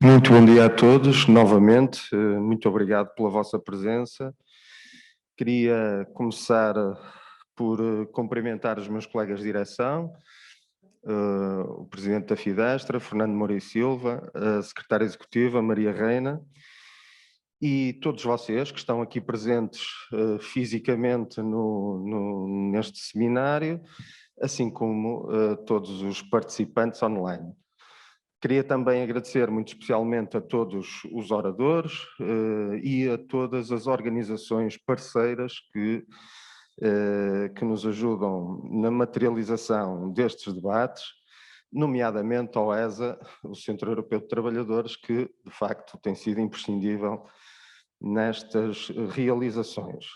Muito bom dia a todos, novamente, muito obrigado pela vossa presença. Queria começar por cumprimentar os meus colegas de direção, o Presidente da Fidestra, Fernando Moura e Silva, a Secretária Executiva, Maria Reina, e todos vocês que estão aqui presentes fisicamente neste seminário, assim como todos os participantes online. Queria também agradecer muito especialmente a todos os oradores e a todas as organizações parceiras que nos ajudam na materialização destes debates, nomeadamente ao ESA, o Centro Europeu de Trabalhadores, que de facto tem sido imprescindível nestas realizações.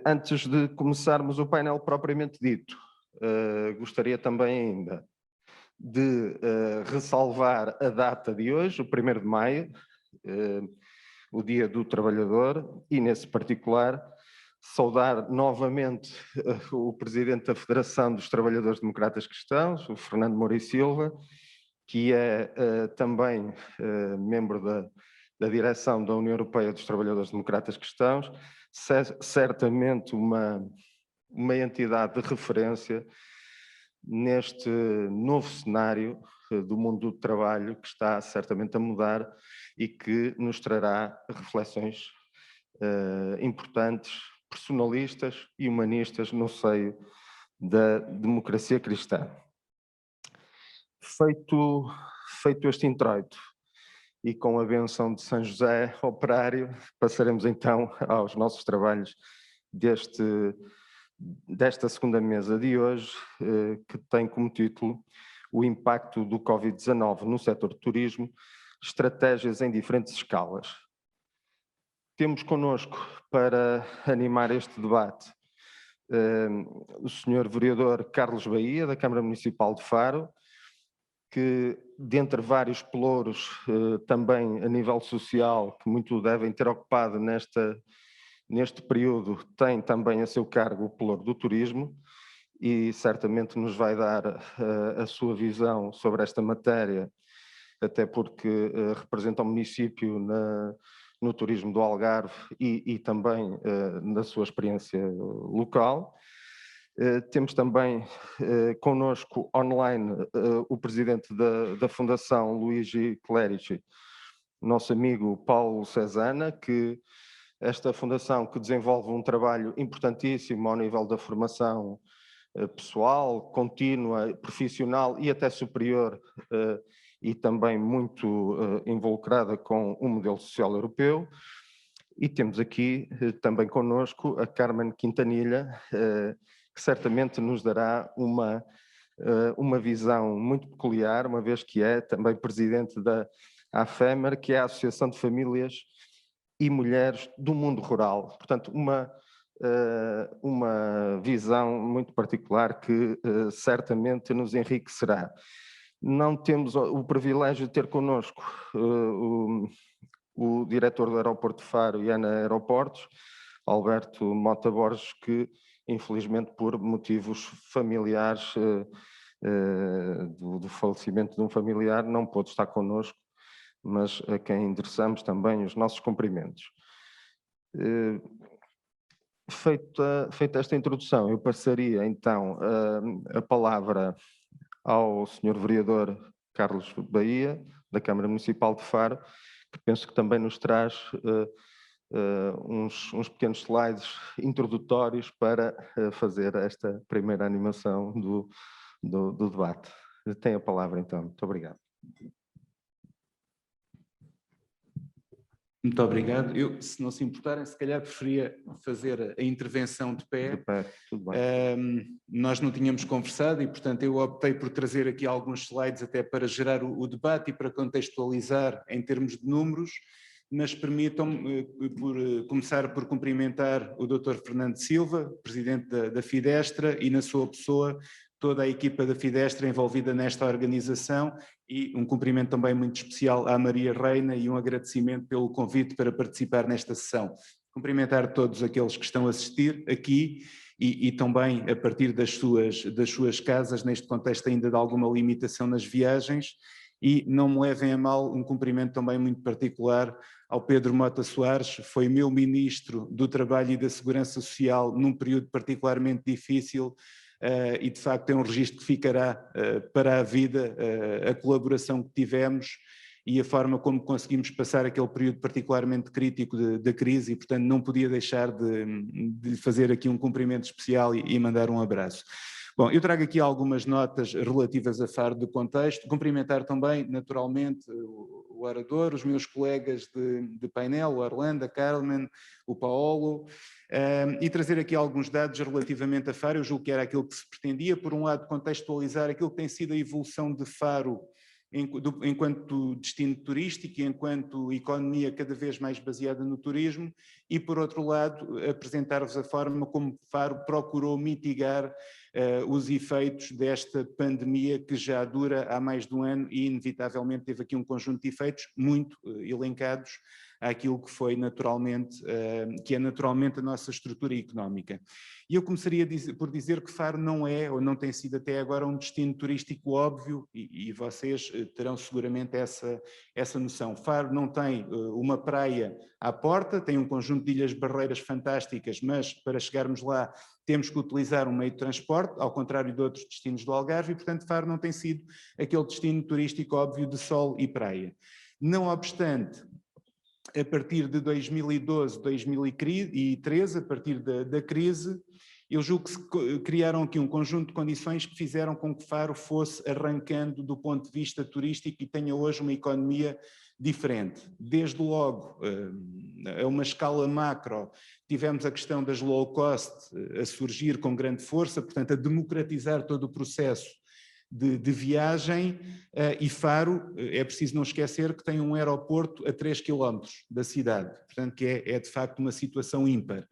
Antes de começarmos o painel propriamente dito, gostaria também ainda de ressalvar a data de hoje, o 1º de maio, o Dia do Trabalhador, e nesse particular saudar novamente o Presidente da Federação dos Trabalhadores Democratas Cristãos, o Fernando Moura e Silva, que é também membro da direção da União Europeia dos Trabalhadores Democratas Cristãos, certamente uma entidade de referência neste novo cenário do mundo do trabalho que está certamente a mudar e que nos trará reflexões importantes, personalistas e humanistas no seio da democracia cristã. Feito este introito e com a benção de São José Operário, passaremos então aos nossos trabalhos desta segunda mesa de hoje, que tem como título o impacto do Covid-19 no setor do turismo, estratégias em diferentes escalas. Temos connosco, para animar este debate, o Sr. Vereador Carlos Bahia, da Câmara Municipal de Faro, que, dentre vários pelouros, também a nível social, que muito devem ter ocupado neste período, tem também a seu cargo o pelouro do turismo e certamente nos vai dar a sua visão sobre esta matéria, até porque representa o município no turismo do Algarve e também na sua experiência local. Temos também connosco online o presidente da Fundação Luigi Clerici, nosso amigo Paulo Cesana, que esta fundação que desenvolve um trabalho importantíssimo ao nível da formação pessoal, contínua, profissional e até superior, e também muito involucrada com o modelo social europeu. E temos aqui também connosco a Carmen Quintanilha, que certamente nos dará uma visão muito peculiar, uma vez que é também presidente da AFEMER, que é a Associação de Famílias e Mulheres do Mundo Rural. Portanto, uma visão muito particular que certamente nos enriquecerá. Não temos o privilégio de ter connosco o diretor do Aeroporto de Faro e ANA Aeroportos, Alberto Mota Borges, que infelizmente por motivos familiares, do falecimento de um familiar, não pôde estar connosco, mas a quem endereçamos também os nossos cumprimentos. Feita esta introdução, eu passaria então a palavra ao Sr. Vereador Carlos Bahia, da Câmara Municipal de Faro, que penso que também nos traz uns pequenos slides introdutórios para fazer esta primeira animação do debate. Tem a palavra então. Muito obrigado. Muito obrigado. Eu, se não se importarem, se calhar preferia fazer a intervenção de pé. De pé, tudo bem. Nós não tínhamos conversado e, portanto, eu optei por trazer aqui alguns slides até para gerar o debate e para contextualizar em termos de números, mas permitam-me começar por cumprimentar o Dr. Fernando Silva, Presidente da Fidestra, e na sua pessoa toda a equipa da Fidestra envolvida nesta organização, e um cumprimento também muito especial à Maria Reina e um agradecimento pelo convite para participar nesta sessão. Cumprimentar todos aqueles que estão a assistir aqui e também a partir das suas casas, neste contexto ainda de alguma limitação nas viagens, e não me levem a mal um cumprimento também muito particular ao Pedro Mota Soares, foi meu Ministro do Trabalho e da Segurança Social num período particularmente difícil, e de facto é um registro que ficará para a vida, a colaboração que tivemos e a forma como conseguimos passar aquele período particularmente crítico da crise, e portanto não podia deixar de fazer aqui um cumprimento especial e mandar um abraço. Bom, eu trago aqui algumas notas relativas a Faro do contexto, cumprimentar também, naturalmente, o orador, os meus colegas de painel, o Orlando, a Carmen, o Paolo, e trazer aqui alguns dados relativamente a Faro. Eu julgo que era aquilo que se pretendia, por um lado, contextualizar aquilo que tem sido a evolução de Faro enquanto destino turístico e enquanto economia cada vez mais baseada no turismo, e por outro lado apresentar-vos a forma como Faro procurou mitigar os efeitos desta pandemia que já dura há mais de um ano e inevitavelmente teve aqui um conjunto de efeitos muito elencados àquilo que foi naturalmente, que é naturalmente a nossa estrutura económica. E eu começaria por dizer que Faro não é, ou não tem sido até agora, um destino turístico óbvio, e vocês terão seguramente essa noção. Faro não tem uma praia à porta, tem um conjunto de ilhas barreiras fantásticas, mas para chegarmos lá temos que utilizar um meio de transporte, ao contrário de outros destinos do Algarve, e portanto Faro não tem sido aquele destino turístico óbvio de sol e praia. Não obstante, a partir de 2012, 2013, a partir da crise, eu julgo que se criaram aqui um conjunto de condições que fizeram com que Faro fosse arrancando do ponto de vista turístico e tenha hoje uma economia diferente. Desde logo, a uma escala macro, tivemos a questão das low cost a surgir com grande força, portanto a democratizar todo o processo de viagem, e Faro, é preciso não esquecer que tem um aeroporto a 3 km da cidade, portanto que é de facto uma situação ímpar.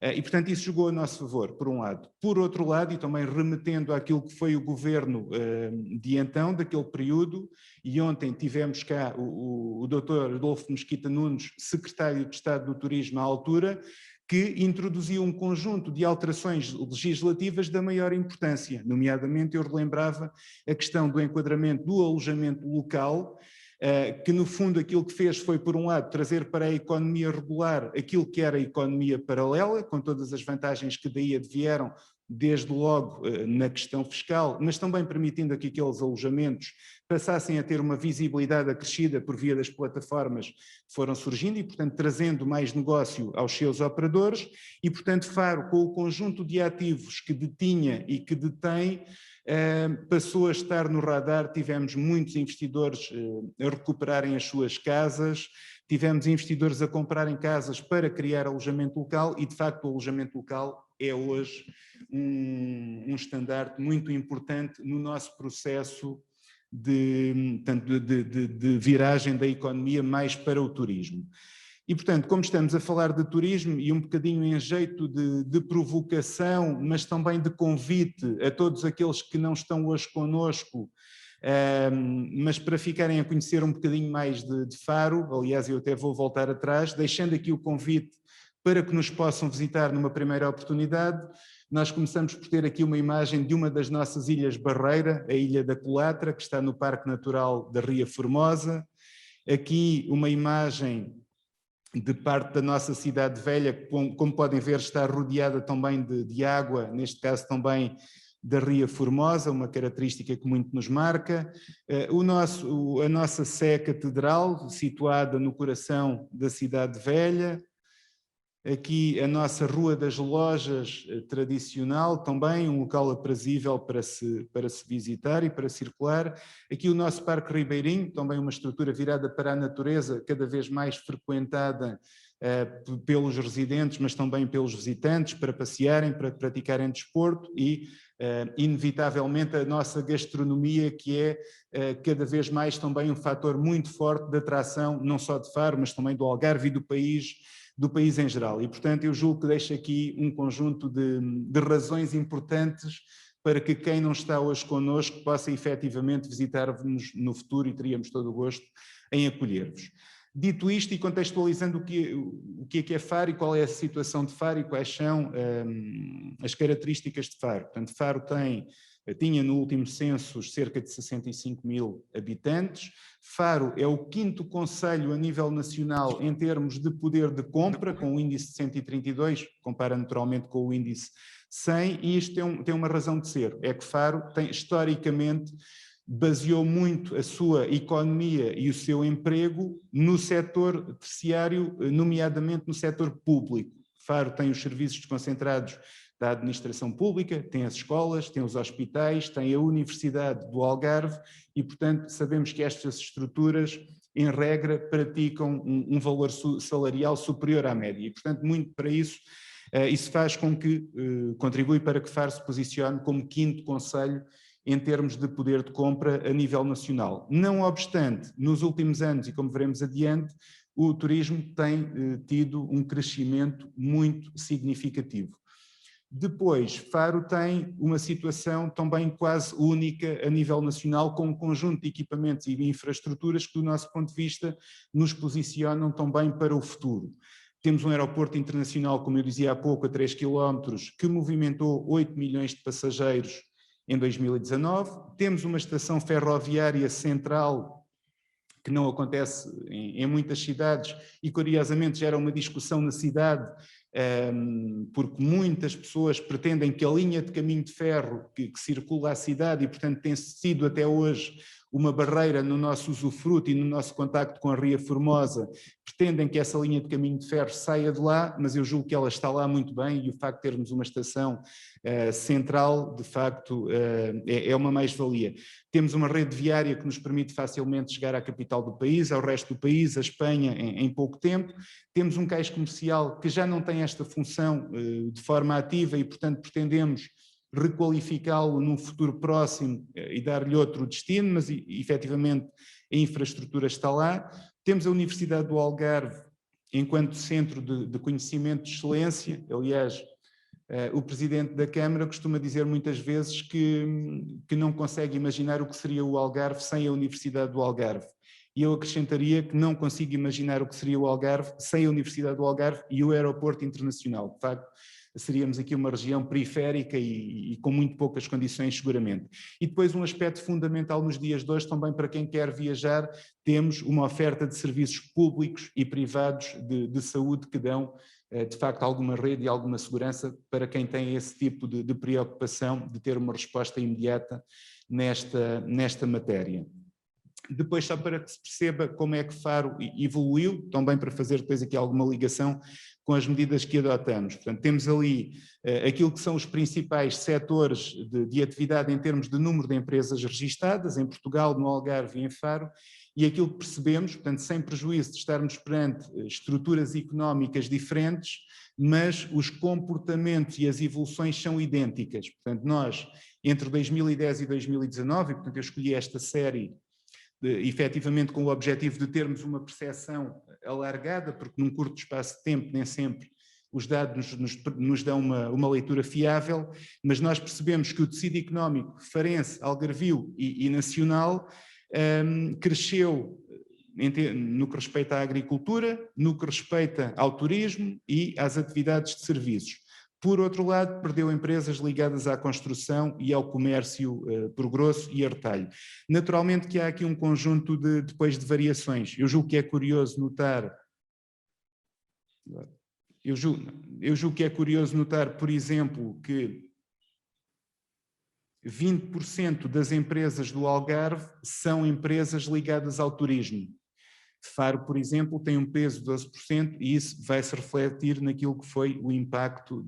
E portanto isso jogou a nosso favor, por um lado. Por outro lado, e também remetendo àquilo que foi o governo de então, daquele período, e ontem tivemos cá o Dr. Adolfo Mesquita Nunes, secretário de Estado do Turismo à altura, que introduziu um conjunto de alterações legislativas da maior importância, nomeadamente eu relembrava a questão do enquadramento do alojamento local, que no fundo aquilo que fez foi, por um lado, trazer para a economia regular aquilo que era a economia paralela, com todas as vantagens que daí advieram, desde logo na questão fiscal, mas também permitindo que aqueles alojamentos passassem a ter uma visibilidade acrescida por via das plataformas que foram surgindo e, portanto, trazendo mais negócio aos seus operadores e, portanto, Faro, com o conjunto de ativos que detinha e que detém, passou a estar no radar. Tivemos muitos investidores a recuperarem as suas casas, tivemos investidores a comprarem casas para criar alojamento local e, de facto, o alojamento local é hoje um estandarte muito importante no nosso processo de viragem da economia mais para o turismo. E, portanto, como estamos a falar de turismo e um bocadinho em jeito de provocação, mas também de convite a todos aqueles que não estão hoje connosco, mas para ficarem a conhecer um bocadinho mais de Faro, aliás, eu até vou voltar atrás, deixando aqui o convite para que nos possam visitar numa primeira oportunidade. Nós começamos por ter aqui uma imagem de uma das nossas ilhas barreira, a Ilha da Colatra, que está no Parque Natural da Ria Formosa. Aqui uma imagem de parte da nossa cidade velha, que, como podem ver, está rodeada também de água, neste caso também da Ria Formosa, uma característica que muito nos marca. A nossa Sé Catedral, situada no coração da cidade velha. Aqui a nossa Rua das Lojas tradicional, também um local aprazível para se visitar e para circular. Aqui o nosso Parque Ribeirinho, também uma estrutura virada para a natureza, cada vez mais frequentada pelos residentes, mas também pelos visitantes, para passearem, para praticarem desporto e, inevitavelmente, a nossa gastronomia, que é cada vez mais também um fator muito forte de atração, não só de Faro, mas também do Algarve e do país em geral. E, portanto, eu julgo que deixo aqui um conjunto de razões importantes para que quem não está hoje connosco possa efetivamente visitar-nos no futuro e teríamos todo o gosto em acolher-vos. Dito isto e contextualizando o que é Faro e qual é a situação de Faro e quais são as características de Faro. Portanto, Faro tem tinha no último censo cerca de 65 mil habitantes. Faro é o 5º concelho a nível nacional em termos de poder de compra, com o índice de 132, compara naturalmente com o índice 100, e isto tem uma razão de ser, é que Faro tem, historicamente, baseou muito a sua economia e o seu emprego no setor terciário, nomeadamente no setor público. Faro tem os serviços desconcentrados da administração pública, tem as escolas, tem os hospitais, tem a Universidade do Algarve e, portanto, sabemos que estas estruturas, em regra, praticam um valor salarial superior à média e, portanto, muito para isso, isso faz com que, contribui para que Faro se posicione como 5º concelho em termos de poder de compra a nível nacional. Não obstante, nos últimos anos, e como veremos adiante, o turismo tem tido um crescimento muito significativo. Depois, Faro tem uma situação também quase única a nível nacional, com um conjunto de equipamentos e infraestruturas que, do nosso ponto de vista, nos posicionam também para o futuro. Temos um aeroporto internacional, como eu dizia há pouco, a 3 km, que movimentou 8 milhões de passageiros em 2019. Temos uma estação ferroviária central, que não acontece em muitas cidades, e curiosamente gera uma discussão na cidade, porque muitas pessoas pretendem que a linha de caminho de ferro que circula a cidade, e portanto tem sido até hoje uma barreira no nosso usufruto e no nosso contacto com a Ria Formosa, pretendem que essa linha de caminho de ferro saia de lá, mas eu julgo que ela está lá muito bem e o facto de termos uma estação central, de facto, é uma mais-valia. Temos uma rede viária que nos permite facilmente chegar à capital do país, ao resto do país, à Espanha, em pouco tempo. Temos um cais comercial que já não tem esta função de forma ativa e, portanto, pretendemos requalificá-lo num futuro próximo e dar-lhe outro destino, mas efetivamente a infraestrutura está lá. Temos a Universidade do Algarve enquanto centro de conhecimento de excelência. Aliás, o Presidente da Câmara costuma dizer muitas vezes que não consegue imaginar o que seria o Algarve sem a Universidade do Algarve. E eu acrescentaria que não consigo imaginar o que seria o Algarve sem a Universidade do Algarve e o aeroporto internacional. De facto, seríamos aqui uma região periférica e com muito poucas condições, seguramente. E depois um aspecto fundamental nos dias de hoje, também para quem quer viajar, temos uma oferta de serviços públicos e privados de saúde que dão, de facto, alguma rede e alguma segurança para quem tem esse tipo de preocupação de ter uma resposta imediata nesta matéria. Depois, só para que se perceba como é que Faro evoluiu, também para fazer depois aqui alguma ligação com as medidas que adotamos. Portanto, temos ali aquilo que são os principais setores de atividade em termos de número de empresas registadas, em Portugal, no Algarve e em Faro, e aquilo que percebemos, portanto, sem prejuízo de estarmos perante estruturas económicas diferentes, mas os comportamentos e as evoluções são idênticas. Portanto, nós, entre 2010 e 2019, e portanto eu escolhi esta série efetivamente com o objetivo de termos uma percepção alargada, porque num curto espaço de tempo nem sempre os dados nos dão uma leitura fiável, mas nós percebemos que o tecido económico farense, algarvio e nacional cresceu no que respeita à agricultura, no que respeita ao turismo e às atividades de serviços. Por outro lado, perdeu empresas ligadas à construção e ao comércio por grosso e a retalho. Naturalmente que há aqui um conjunto depois de variações. Eu julgo que é curioso notar, por exemplo, que 20% das empresas do Algarve são empresas ligadas ao turismo. Faro, por exemplo, tem um peso de 12% e isso vai se refletir naquilo que foi o impacto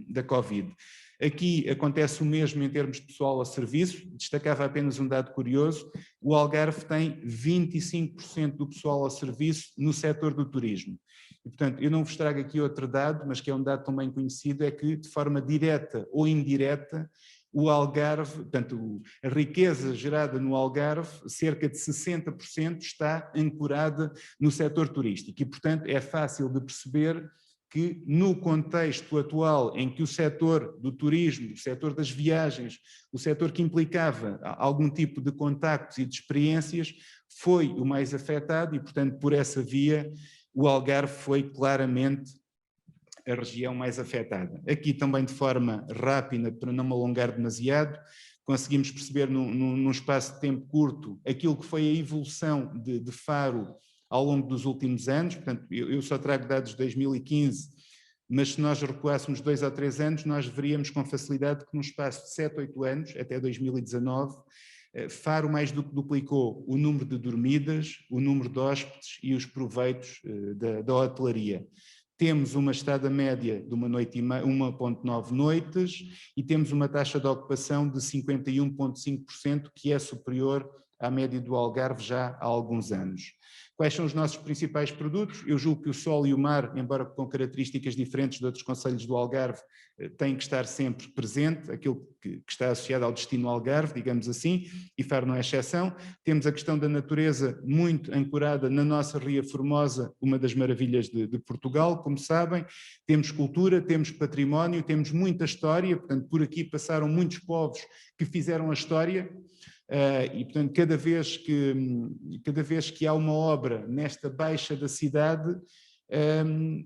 da Covid. Aqui acontece o mesmo em termos de pessoal a serviço, destacava apenas um dado curioso, o Algarve tem 25% do pessoal a serviço no setor do turismo. E, portanto, eu não vos trago aqui outro dado, mas que é um dado também conhecido, é que de forma direta ou indireta, o Algarve, portanto, a riqueza gerada no Algarve, cerca de 60% está ancorada no setor turístico e, portanto, é fácil de perceber que no contexto atual em que o setor do turismo, o setor das viagens, o setor que implicava algum tipo de contactos e de experiências, foi o mais afetado e, portanto, por essa via, o Algarve foi claramente a região mais afetada. Aqui também de forma rápida, para não me alongar demasiado, conseguimos perceber num espaço de tempo curto aquilo que foi a evolução de Faro ao longo dos últimos anos. Portanto, eu só trago dados de 2015, mas se nós recuássemos 2 ou 3 anos, nós veríamos com facilidade que num espaço de 7, 8 anos, até 2019, Faro mais do que duplicou o número de dormidas, o número de hóspedes e os proveitos da hotelaria. Temos uma estada média de 1,9 noites e temos uma taxa de ocupação de 51,5%, que é superior à média do Algarve já há alguns anos. Quais são os nossos principais produtos? Eu julgo que o sol e o mar, embora com características diferentes de outros concelhos do Algarve, têm que estar sempre presente, aquilo que está associado ao destino Algarve, digamos assim, e Faro não é exceção. Temos a questão da natureza muito ancorada na nossa Ria Formosa, uma das maravilhas de Portugal, como sabem. Temos cultura, temos património, temos muita história, portanto, por aqui passaram muitos povos que fizeram a história. E, portanto, cada vez que há uma obra nesta baixa da cidade,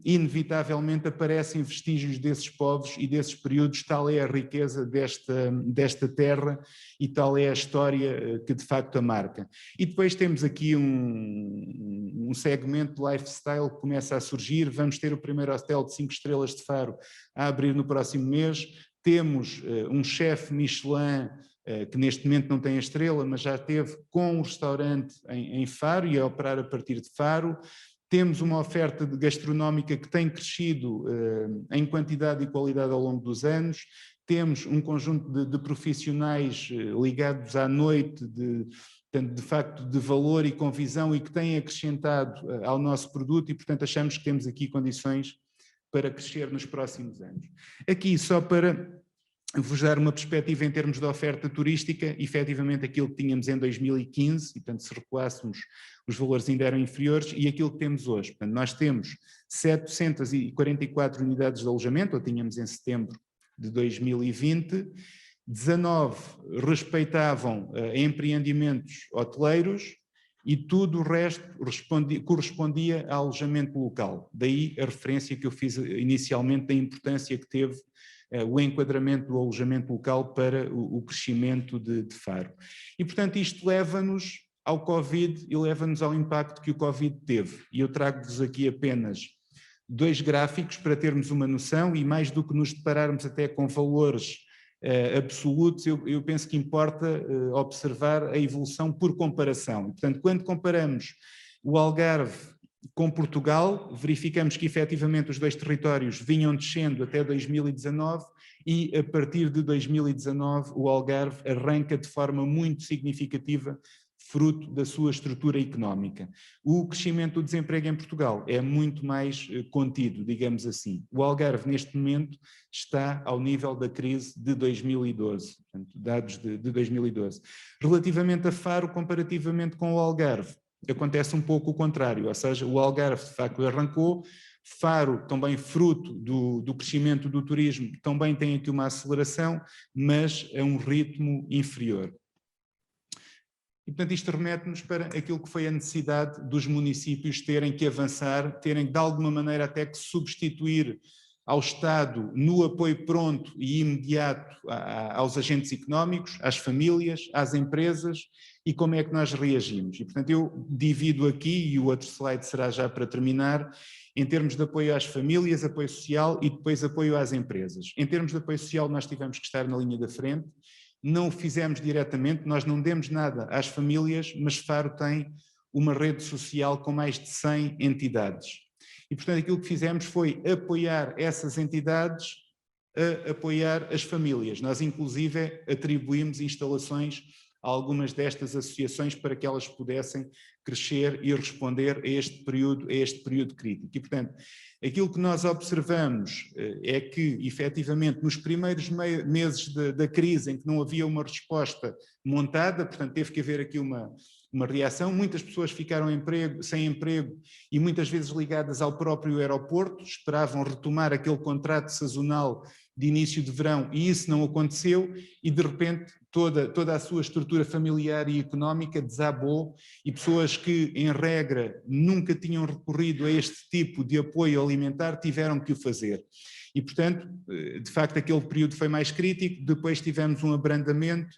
inevitavelmente aparecem vestígios desses povos e desses períodos. Tal é a riqueza desta terra e tal é a história que de facto a marca. E depois temos aqui um segmento de lifestyle que começa a surgir. Vamos ter o primeiro hotel de 5 estrelas de Faro a abrir no próximo mês. Temos um chefe Michelin que neste momento não tem a estrela, mas já teve com um restaurante em Faro e a operar a partir de Faro. Temos uma oferta gastronómica que tem crescido em quantidade e qualidade ao longo dos anos. Temos um conjunto de profissionais ligados à noite, de facto de valor e com visão, e que têm acrescentado ao nosso produto, e portanto achamos que temos aqui condições para crescer nos próximos anos. Aqui só para vos dar uma perspectiva em termos de oferta turística, efetivamente aquilo que tínhamos em 2015, e portanto se recuássemos os valores ainda eram inferiores, e aquilo que temos hoje. Portanto, nós temos 744 unidades de alojamento, ou tínhamos em setembro de 2020, 19 respeitavam empreendimentos hoteleiros, e tudo o resto correspondia a alojamento local. Daí a referência que eu fiz inicialmente da importância que teve o enquadramento do alojamento local para o crescimento de Faro. E, portanto, isto leva-nos ao Covid e leva-nos ao impacto que o Covid teve. E eu trago-vos aqui apenas 2 gráficos para termos uma noção, e mais do que nos depararmos até com valores absolutos, eu penso que importa observar a evolução por comparação. E, portanto, quando comparamos o Algarve com Portugal, verificamos que efetivamente os 2 territórios vinham descendo até 2019 e a partir de 2019 o Algarve arranca de forma muito significativa, fruto da sua estrutura económica. O crescimento do desemprego em Portugal é muito mais contido, digamos assim. O Algarve neste momento está ao nível da crise de 2012, portanto, dados de 2012. Relativamente a Faro, comparativamente com o Algarve, acontece um pouco o contrário, ou seja, o Algarve de facto arrancou, Faro também fruto do crescimento do turismo, também tem aqui uma aceleração, mas a um ritmo inferior. E portanto isto remete-nos para aquilo que foi a necessidade dos municípios terem que avançar, terem de alguma maneira até que substituir ao Estado no apoio pronto e imediato aos agentes económicos, às famílias, às empresas, e como é que nós reagimos. E, portanto, eu divido aqui, e o outro slide será já para terminar, em termos de apoio às famílias, apoio social e depois apoio às empresas. Em termos de apoio social, nós tivemos que estar na linha da frente, não o fizemos diretamente, nós não demos nada às famílias, mas Faro tem uma rede social com mais de 100 entidades. E, portanto, aquilo que fizemos foi apoiar essas entidades a apoiar as famílias. Nós, inclusive, atribuímos instalações a algumas destas associações para que elas pudessem crescer e responder a este período crítico. E, portanto, aquilo que nós observamos é que, efetivamente, nos primeiros meses da crise, em que não havia uma resposta montada, portanto, teve que haver aqui uma reação, muitas pessoas ficaram sem emprego e muitas vezes ligadas ao próprio aeroporto, esperavam retomar aquele contrato sazonal de início de verão e isso não aconteceu e de repente toda a sua estrutura familiar e económica desabou e pessoas que em regra nunca tinham recorrido a este tipo de apoio alimentar tiveram que o fazer. E, portanto, de facto, aquele período foi mais crítico, depois tivemos um abrandamento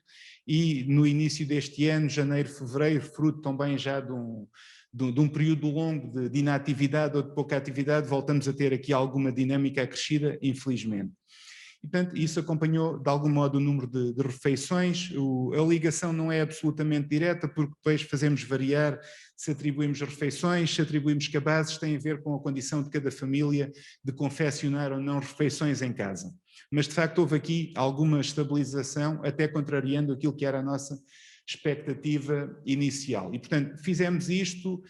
e no início deste ano, janeiro, fevereiro, fruto também já de um período longo de inatividade ou de pouca atividade, voltamos a ter aqui alguma dinâmica acrescida, infelizmente. E, portanto, isso acompanhou, de algum modo, o número de refeições. A ligação não é absolutamente direta, porque depois fazemos variar se atribuímos refeições, se atribuímos cabazes, tem a ver com a condição de cada família de confeccionar ou não refeições em casa. Mas, de facto, houve aqui alguma estabilização, até contrariando aquilo que era a nossa expectativa inicial. E, portanto, fizemos isto,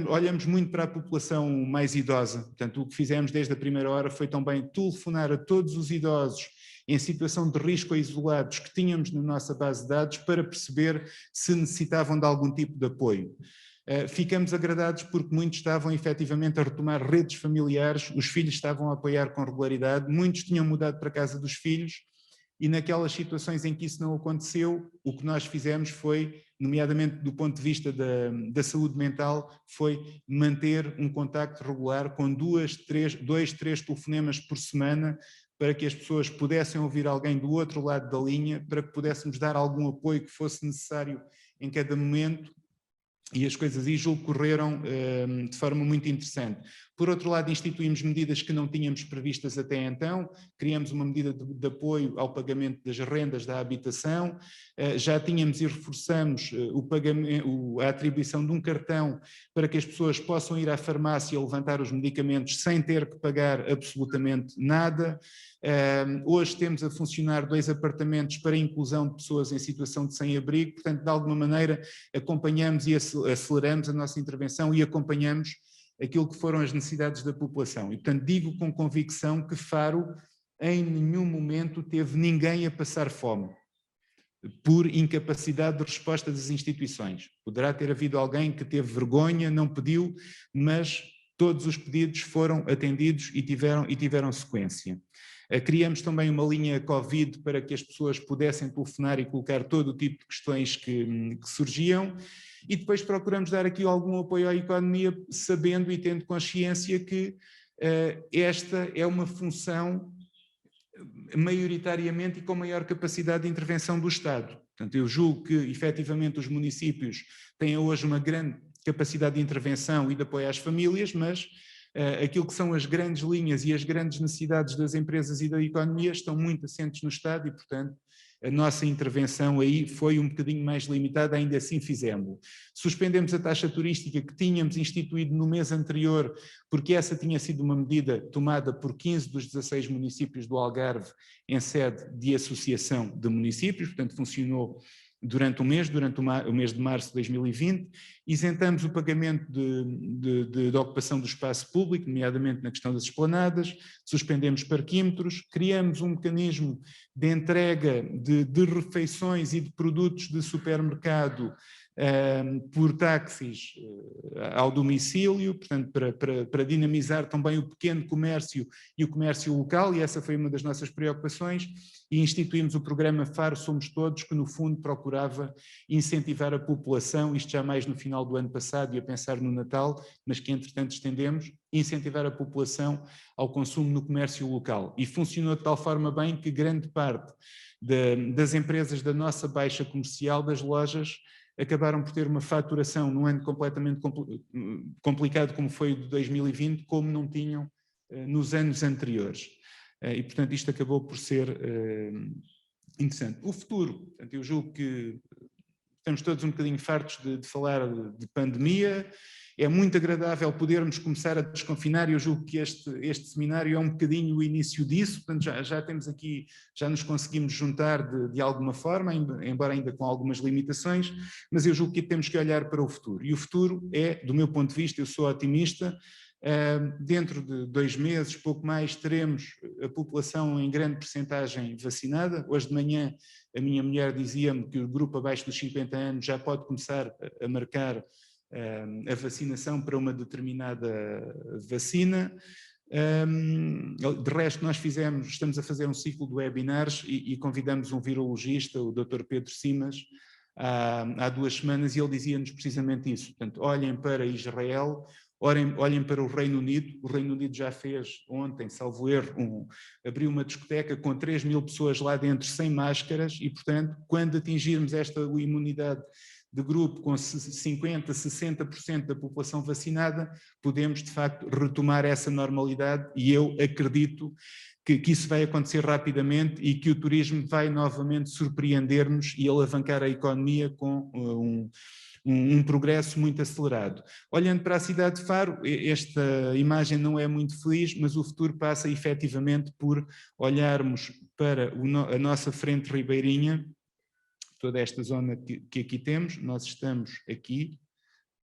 olhamos muito para a população mais idosa. Portanto, o que fizemos desde a primeira hora foi também telefonar a todos os idosos em situação de risco ou isolados que tínhamos na nossa base de dados para perceber se necessitavam de algum tipo de apoio. Ficamos agradados porque muitos estavam efetivamente a retomar redes familiares, os filhos estavam a apoiar com regularidade, muitos tinham mudado para a casa dos filhos e naquelas situações em que isso não aconteceu, o que nós fizemos foi, nomeadamente do ponto de vista da saúde mental, foi manter um contacto regular com 2, 3 telefonemas por semana para que as pessoas pudessem ouvir alguém do outro lado da linha, para que pudéssemos dar algum apoio que fosse necessário em cada momento. E as coisas aí julgo correram de forma muito interessante. Por outro lado, instituímos medidas que não tínhamos previstas até então, criamos uma medida de apoio ao pagamento das rendas da habitação, já tínhamos e reforçamos a atribuição de um cartão para que as pessoas possam ir à farmácia levantar os medicamentos sem ter que pagar absolutamente nada. Hoje temos a funcionar 2 apartamentos para a inclusão de pessoas em situação de sem-abrigo, portanto, de alguma maneira, acompanhamos e aceleramos a nossa intervenção e acompanhamos aquilo que foram as necessidades da população. E, portanto, digo com convicção que Faro, em nenhum momento, teve ninguém a passar fome, por incapacidade de resposta das instituições. Poderá ter havido alguém que teve vergonha, não pediu, mas todos os pedidos foram atendidos e tiveram sequência. Criamos também uma linha Covid para que as pessoas pudessem telefonar e colocar todo o tipo de questões que surgiam e depois procuramos dar aqui algum apoio à economia, sabendo e tendo consciência que esta é uma função maioritariamente e com maior capacidade de intervenção do Estado. Portanto, eu julgo que efetivamente os municípios têm hoje uma grande capacidade de intervenção e de apoio às famílias, mas aquilo que são as grandes linhas e as grandes necessidades das empresas e da economia estão muito assentes no Estado e, portanto, a nossa intervenção aí foi um bocadinho mais limitada, ainda assim fizemos. Suspendemos a taxa turística que tínhamos instituído no mês anterior, porque essa tinha sido uma medida tomada por 15 dos 16 municípios do Algarve em sede de associação de municípios, portanto funcionou durante o mês de março de 2020, isentamos o pagamento de ocupação do espaço público, nomeadamente na questão das esplanadas, suspendemos parquímetros, criamos um mecanismo de entrega de refeições e de produtos de supermercado por táxis ao domicílio, portanto para dinamizar também o pequeno comércio e o comércio local, e essa foi uma das nossas preocupações, e instituímos o programa Faro Somos Todos, que no fundo procurava incentivar a população, isto já mais no final do ano passado e a pensar no Natal, mas que entretanto estendemos, incentivar a população ao consumo no comércio local. E funcionou de tal forma bem que grande parte das empresas da nossa baixa comercial, das lojas, acabaram por ter uma faturação num ano completamente complicado como foi o de 2020, como não tinham nos anos anteriores. E, portanto, isto acabou por ser interessante. O futuro, portanto, eu julgo que estamos todos um bocadinho fartos de falar de pandemia. É muito agradável podermos começar a desconfinar e eu julgo que este seminário é um bocadinho o início disso, portanto já temos aqui, já nos conseguimos juntar de alguma forma, embora ainda com algumas limitações, mas eu julgo que temos que olhar para o futuro. E o futuro é, do meu ponto de vista, eu sou otimista, dentro de 2 meses, pouco mais, teremos a população em grande percentagem vacinada. Hoje de manhã a minha mulher dizia-me que o grupo abaixo dos 50 anos já pode começar a marcar a vacinação para uma determinada vacina. De resto, nós estamos a fazer um ciclo de webinars e convidamos um virologista, o Dr. Pedro Simas, há 2 semanas, e ele dizia-nos precisamente isso. Portanto, olhem para Israel, olhem para o Reino Unido. O Reino Unido já fez ontem, salvo erro, abriu uma discoteca com 3.000 pessoas lá dentro sem máscaras e, portanto, quando atingirmos esta imunidade de grupo com 50%, 60% da população vacinada, podemos, de facto, retomar essa normalidade, e eu acredito que isso vai acontecer rapidamente e que o turismo vai novamente surpreender-nos e alavancar a economia com um progresso muito acelerado. Olhando para a cidade de Faro, esta imagem não é muito feliz, mas o futuro passa efetivamente por olharmos para a nossa frente ribeirinha, toda esta zona que aqui temos. Nós estamos aqui,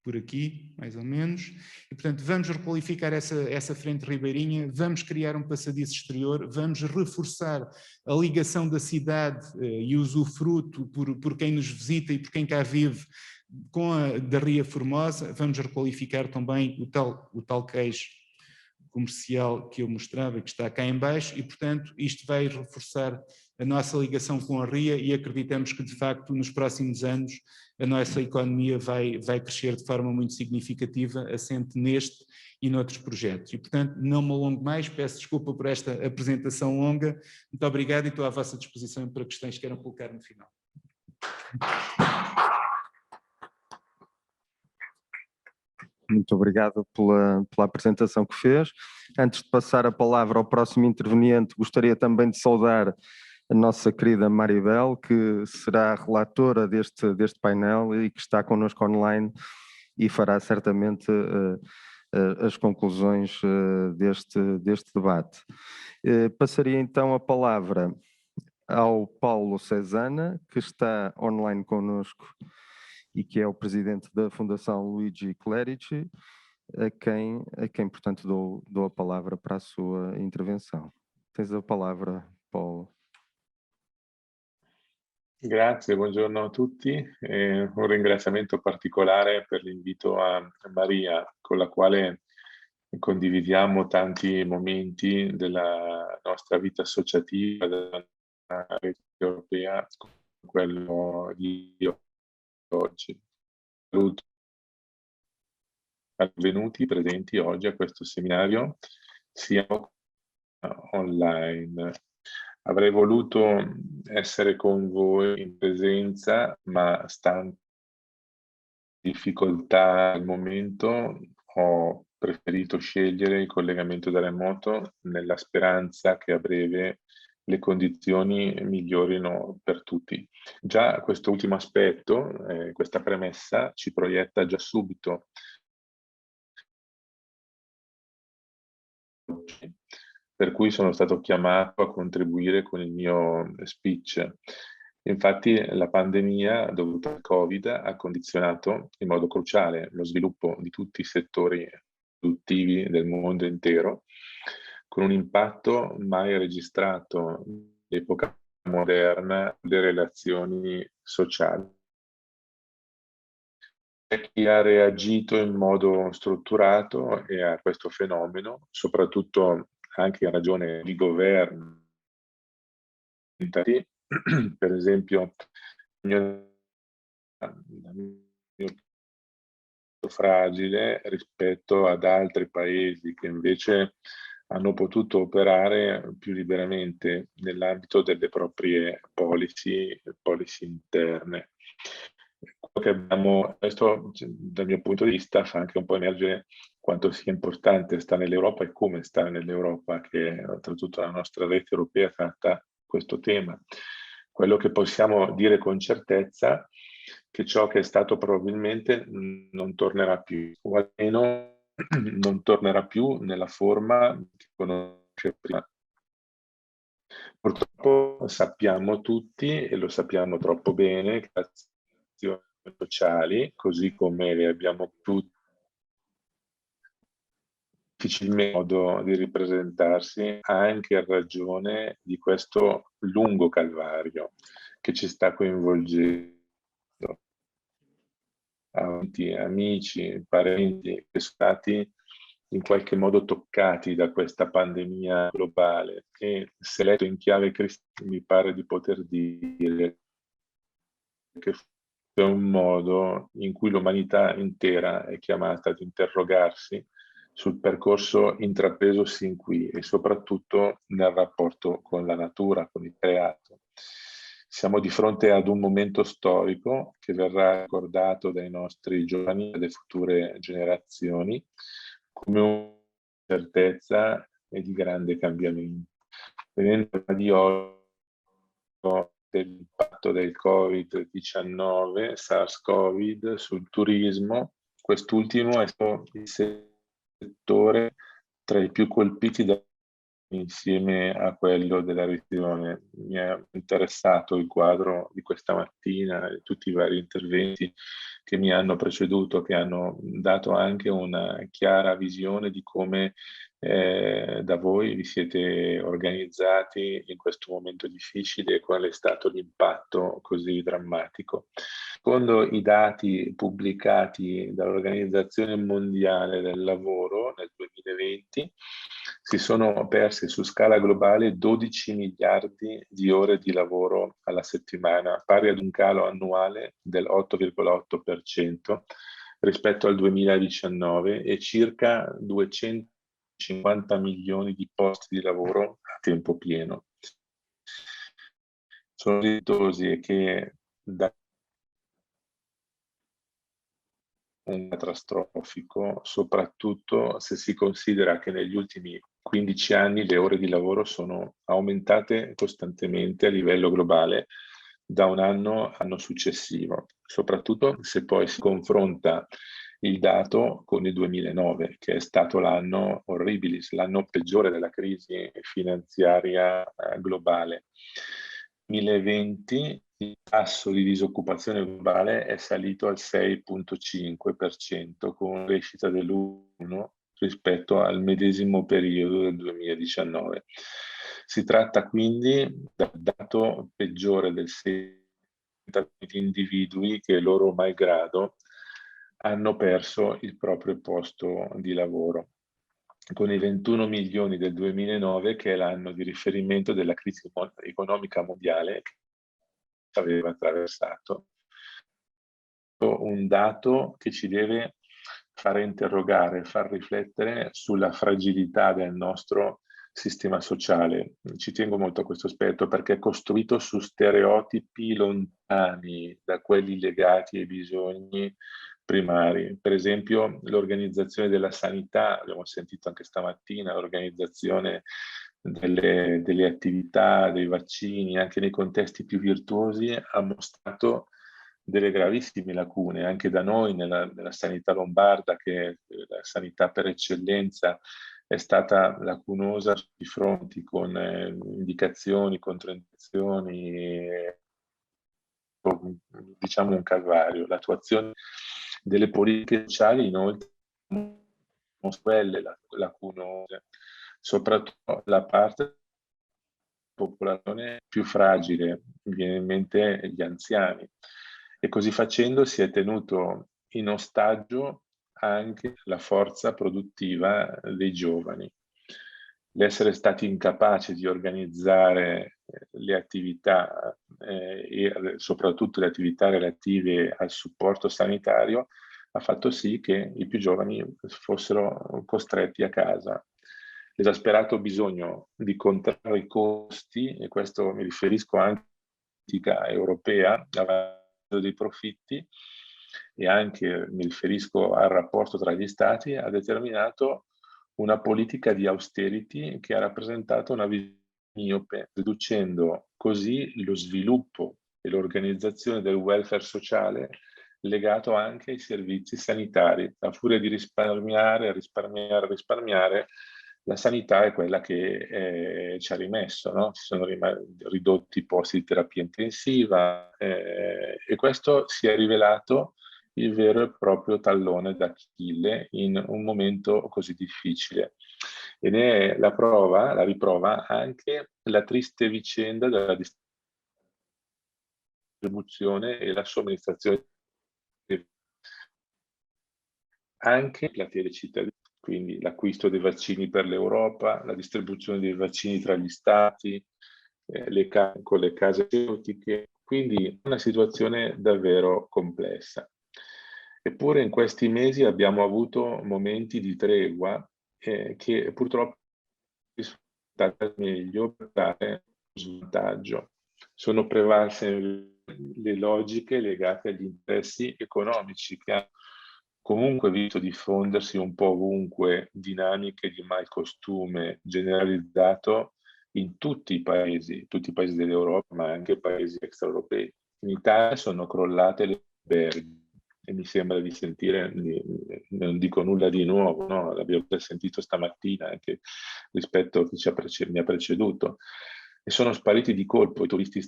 por aqui, mais ou menos, e portanto vamos requalificar essa frente ribeirinha, vamos criar um passadiço exterior, vamos reforçar a ligação da cidade e usufruto por quem nos visita e por quem cá vive com da Ria Formosa, vamos requalificar também o tal queijo comercial que eu mostrava, que está cá em baixo, e portanto isto vai reforçar a nossa ligação com a Ria, e acreditamos que de facto nos próximos anos a nossa economia vai crescer de forma muito significativa, assente neste e noutros projetos. E portanto não me alongo mais, peço desculpa por esta apresentação longa, muito obrigado e estou à vossa disposição para questões que queiram colocar no final. Muito obrigado pela apresentação que fez. Antes de passar a palavra ao próximo interveniente, gostaria também de saudar a nossa querida Maribel, que será a relatora deste painel e que está connosco online e fará certamente as conclusões deste debate. Passaria então a palavra ao Paulo Cesana, que está online connosco e que é o presidente da Fundação Luigi Clerici, a quem portanto, dou a palavra para a sua intervenção. Tens a palavra, Paulo. Grazie, buongiorno a tutti. Un ringraziamento particolare per l'invito a Maria, con la quale condividiamo tanti momenti della nostra vita associativa, della rete europea, quello di oggi. Saluto benvenuti presenti oggi a questo seminario, sia online. Avrei voluto essere con voi in presenza, ma stante difficoltà al momento ho preferito scegliere il collegamento da remoto nella speranza che a breve le condizioni migliorino per tutti. Già questo ultimo aspetto, questa premessa, ci proietta già subito per cui sono stato chiamato a contribuire con il mio speech. Infatti la pandemia dovuta al Covid ha condizionato in modo cruciale lo sviluppo di tutti i settori produttivi del mondo intero, con un impatto mai registrato nell'epoca moderna delle relazioni sociali. Chi ha reagito in modo strutturato a questo fenomeno, soprattutto anche in ragione di governo, per esempio, fragile rispetto ad altri paesi che invece hanno potuto operare più liberamente nell'ambito delle proprie policy interne. Che abbiamo, questo dal mio punto di vista fa anche un po' emergere quanto sia importante stare nell'Europa e come stare nell'Europa, che oltretutto la nostra rete europea tratta questo tema. Quello che possiamo dire con certezza che ciò che è stato probabilmente non tornerà più, o almeno non tornerà più nella forma che conosce prima. Purtroppo sappiamo tutti, e lo sappiamo troppo bene, che le azioni sociali, così come le abbiamo tutti, difficilmente modo di ripresentarsi anche in ragione di questo lungo calvario che ci sta coinvolgendo. Amici, parenti che sono stati in qualche modo toccati da questa pandemia globale, e se letto in chiave cristiana mi pare di poter dire che è un modo in cui l'umanità intera è chiamata ad interrogarsi sul percorso intrapreso sin qui e soprattutto nel rapporto con la natura, con il creato. Siamo di fronte ad un momento storico che verrà ricordato dai nostri giovani e dalle future generazioni come una certezza e di grande cambiamento. Venendo di oggi dell'impatto del Covid-19, SARS-CoV sul turismo, quest'ultimo è stato il settore tra i più colpiti insieme a quello della revisione. Mi è interessato il quadro di questa mattina e tutti i vari interventi che mi hanno preceduto, che hanno dato anche una chiara visione di come da voi vi siete organizzati in questo momento difficile e qual è stato l'impatto così drammatico. Secondo i dati pubblicati dall'Organizzazione Mondiale del Lavoro nel 2020, si sono perse su scala globale 12 miliardi di ore di lavoro alla settimana, pari ad un calo annuale del 8,8% rispetto al 2019 e circa 250 milioni di posti di lavoro a tempo pieno. Sono rischiosi che da un catastrofico, soprattutto se si considera che negli ultimi 15 anni le ore di lavoro sono aumentate costantemente a livello globale da un anno all'anno successivo, soprattutto se poi si confronta il dato con il 2009, che è stato l'anno horribilis, l'anno peggiore della crisi finanziaria globale. 2020 il tasso di disoccupazione globale è salito al 6,5% con crescita dell'1 rispetto al medesimo periodo del 2019. Si tratta quindi del dato peggiore del 6% di individui che loro malgrado hanno perso il proprio posto di lavoro, con i 21 milioni del 2009 che è l'anno di riferimento della crisi economica mondiale che aveva attraversato. Un dato che ci deve fare interrogare, far riflettere sulla fragilità del nostro sistema sociale. Ci tengo molto a questo aspetto perché è costruito su stereotipi lontani da quelli legati ai bisogni primari. Per esempio l'organizzazione della sanità, abbiamo sentito anche stamattina, l'organizzazione delle attività, dei vaccini, anche nei contesti più virtuosi, ha mostrato delle gravissime lacune, anche da noi nella sanità lombarda, che è la sanità per eccellenza, è stata lacunosa su tutti i fronti, con indicazioni, controindicazioni, diciamo un calvario. L'attuazione delle politiche sociali inoltre quelle lacunose, soprattutto la parte della popolazione più fragile, mi viene in mente gli anziani, e così facendo si è tenuto in ostaggio anche la forza produttiva dei giovani. L'essere stati incapaci di organizzare le attività e soprattutto le attività relative al supporto sanitario ha fatto sì che i più giovani fossero costretti a casa. L'esasperato bisogno di contrarre i costi, e questo mi riferisco anche alla politica europea, dei profitti, e anche mi riferisco al rapporto tra gli stati, ha determinato una politica di austerity che ha rappresentato una visione miope, riducendo così lo sviluppo e l'organizzazione del welfare sociale legato anche ai servizi sanitari. A furia di risparmiare, la sanità è quella che ci ha rimesso, no? Si sono ridotti i posti di terapia intensiva e questo si è rivelato il vero e proprio tallone d'Achille in un momento così difficile. E ne è la prova, la riprova anche la triste vicenda della distribuzione e la somministrazione anche la telecittadinanza, quindi l'acquisto dei vaccini per l'Europa, la distribuzione dei vaccini tra gli stati, con le case farmaceutiche, Quindi una situazione davvero complessa. Eppure in questi mesi abbiamo avuto momenti di tregua che purtroppo sono sfruttati meglio per dare svantaggio. Sono prevalse le logiche legate agli interessi economici che hanno comunque visto diffondersi un po' ovunque dinamiche di malcostume generalizzato in tutti i paesi dell'Europa, ma anche paesi extraeuropei. In Italia sono crollate le alberghi e mi sembra di sentire, non dico nulla di nuovo, no? L'abbiamo già sentito stamattina anche rispetto a chi mi ha preceduto, e sono spariti di colpo i turisti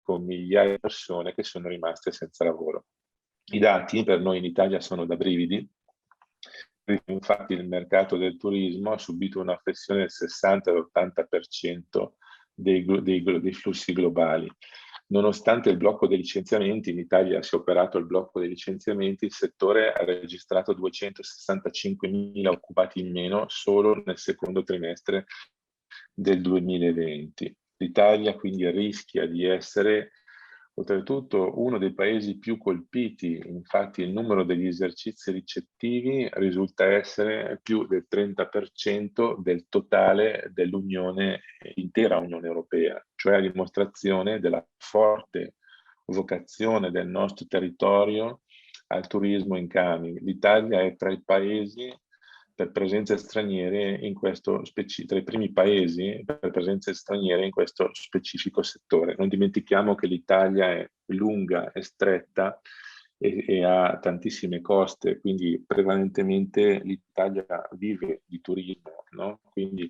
con migliaia di persone che sono rimaste senza lavoro. I dati per noi in Italia sono da brividi. Infatti il mercato del turismo ha subito una flessione del 60-80% dei flussi globali. Nonostante il blocco dei licenziamenti, in Italia si è operato il blocco dei licenziamenti, il settore ha registrato 265.000 occupati in meno solo nel secondo trimestre del 2020. L'Italia quindi rischia di essere oltretutto uno dei paesi più colpiti. Infatti il numero degli esercizi ricettivi risulta essere più del 30% del totale dell'Unione, intera Unione Europea, cioè a dimostrazione della forte vocazione del nostro territorio al turismo in Cami. L'Italia è tra i paesi per presenze straniere in questo tra i primi paesi per presenze straniere in questo specifico settore. Non dimentichiamo che l'Italia è lunga, è stretta e ha tantissime coste, quindi prevalentemente l'Italia vive di turismo, no? Quindi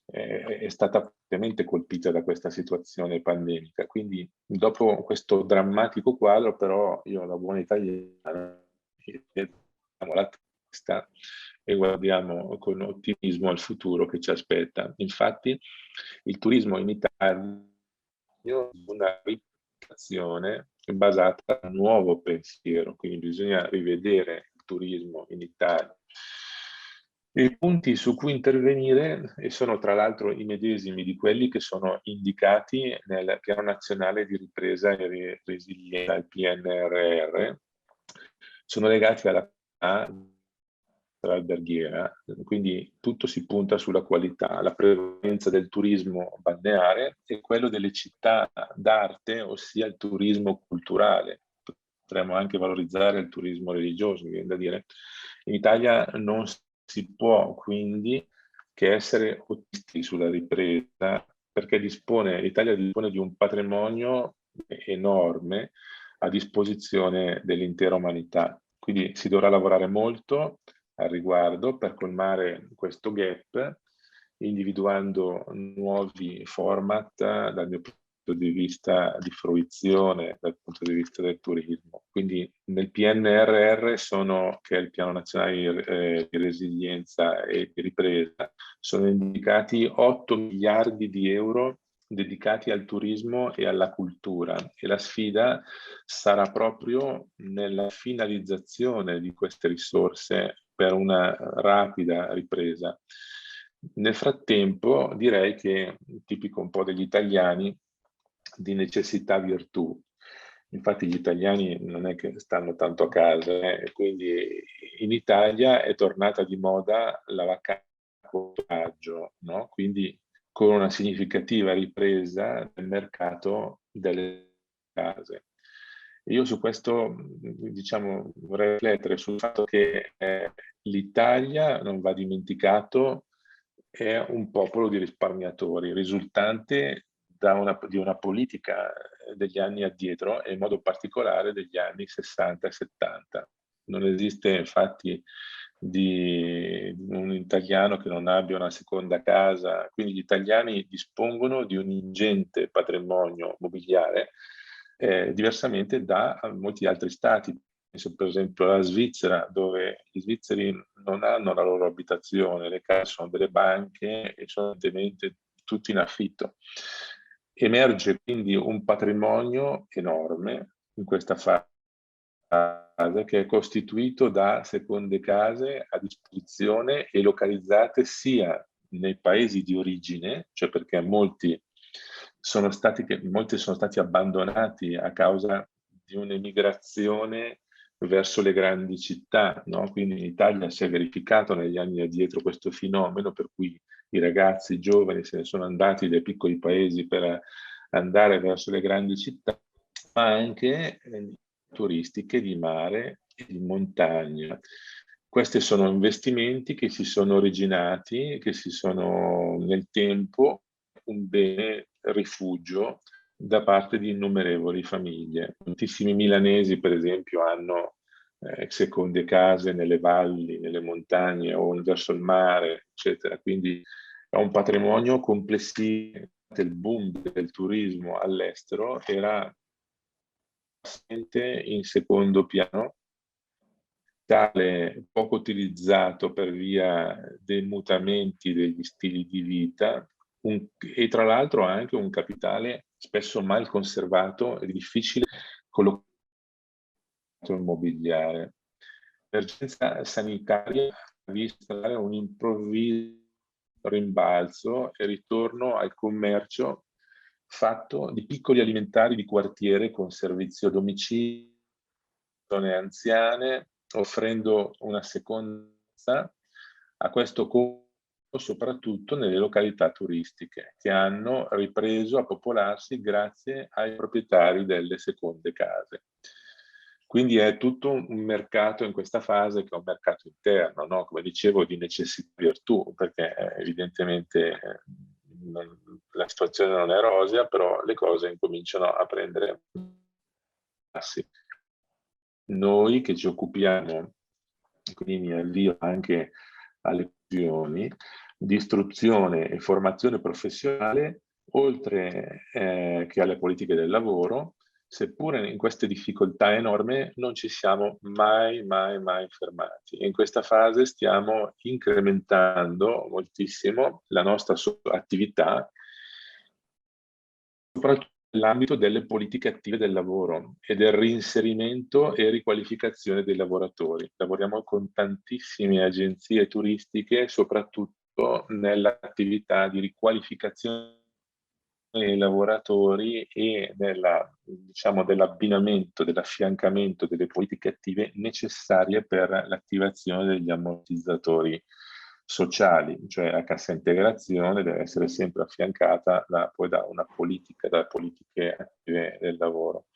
è stata fortemente colpita da questa situazione pandemica. Quindi dopo questo drammatico quadro, però io la buona italiana la testa e guardiamo con ottimismo al futuro che ci aspetta. Infatti il turismo in Italia è una rivoluzione basata su un nuovo pensiero, quindi bisogna rivedere il turismo in Italia. I punti su cui intervenire e sono tra l'altro i medesimi di quelli che sono indicati nel Piano Nazionale di Ripresa e Resilienza, il PNRR, sono legati alla alberghiera, quindi tutto si punta sulla qualità, la prevalenza del turismo balneare e quello delle città d'arte, ossia il turismo culturale. Potremmo anche valorizzare il turismo religioso, mi viene da dire. In Italia non si può quindi che essere ottimisti sulla ripresa, perché l'Italia dispone di un patrimonio enorme a disposizione dell'intera umanità. Quindi si dovrà lavorare molto al riguardo per colmare questo gap, individuando nuovi format dal mio punto di vista di fruizione, dal punto di vista del turismo. Quindi nel PNRR che è il Piano Nazionale di Resilienza e di Ripresa, sono indicati 8 miliardi di euro dedicati al turismo e alla cultura, e la sfida sarà proprio nella finalizzazione di queste risorse per una rapida ripresa. Nel frattempo direi che tipico un po' degli italiani, di necessità virtù. Infatti gli italiani non è che stanno tanto a casa, quindi in Italia è tornata di moda la vacanza, no? Quindi con una significativa ripresa del mercato delle case. Io su questo, diciamo, vorrei riflettere sul fatto che l'Italia, non va dimenticato, è un popolo di risparmiatori, risultante di una politica degli anni addietro e in modo particolare degli anni 60 e 70. Non esiste infatti di un italiano che non abbia una seconda casa, quindi gli italiani dispongono di un ingente patrimonio mobiliare, diversamente da molti altri stati. Penso per esempio alla Svizzera, dove gli svizzeri non hanno la loro abitazione, le case sono delle banche e sono evidentemente tutti in affitto. Emerge quindi un patrimonio enorme in questa fase, che è costituito da seconde case a disposizione e localizzate sia nei paesi di origine, cioè perché molti molti sono stati abbandonati a causa di un'emigrazione verso le grandi città, no? Quindi in Italia si è verificato negli anni addietro questo fenomeno per cui i ragazzi i giovani se ne sono andati dai piccoli paesi per andare verso le grandi città, ma anche turistiche di mare e di montagna. Questi sono investimenti che si sono originati, che si sono nel tempo un bene rifugio da parte di innumerevoli famiglie. Moltissimi milanesi, per esempio, hanno seconde case nelle valli, nelle montagne o verso il mare, eccetera. Quindi è un patrimonio complessivo. Il boom del turismo all'estero era in secondo piano, tale poco utilizzato per via dei mutamenti degli stili di vita e tra l'altro anche un capitale spesso mal conservato e difficile collocato immobiliare. L'emergenza sanitaria ha visto un improvviso rimbalzo e ritorno al commercio fatto di piccoli alimentari di quartiere con servizio a domicilio, zone anziane, offrendo una seconda a questo costo soprattutto nelle località turistiche che hanno ripreso a popolarsi grazie ai proprietari delle seconde case. Quindi è tutto un mercato in questa fase che è un mercato interno, no? Come dicevo, di necessità virtù, perché evidentemente la situazione non è rosea, però le cose incominciano a prendere passi. Noi che ci occupiamo, quindi mi avvio anche alle questioni di istruzione e formazione professionale, oltre che alle politiche del lavoro, seppure in queste difficoltà enormi non ci siamo mai fermati. In questa fase stiamo incrementando moltissimo la nostra attività, soprattutto nell'ambito delle politiche attive del lavoro e del reinserimento e riqualificazione dei lavoratori. Lavoriamo con tantissime agenzie turistiche, soprattutto nell'attività di riqualificazione dei lavoratori e dell'abbinamento, dell'affiancamento delle politiche attive necessarie per l'attivazione degli ammortizzatori sociali, cioè la cassa integrazione deve essere sempre affiancata poi da politiche attive del lavoro.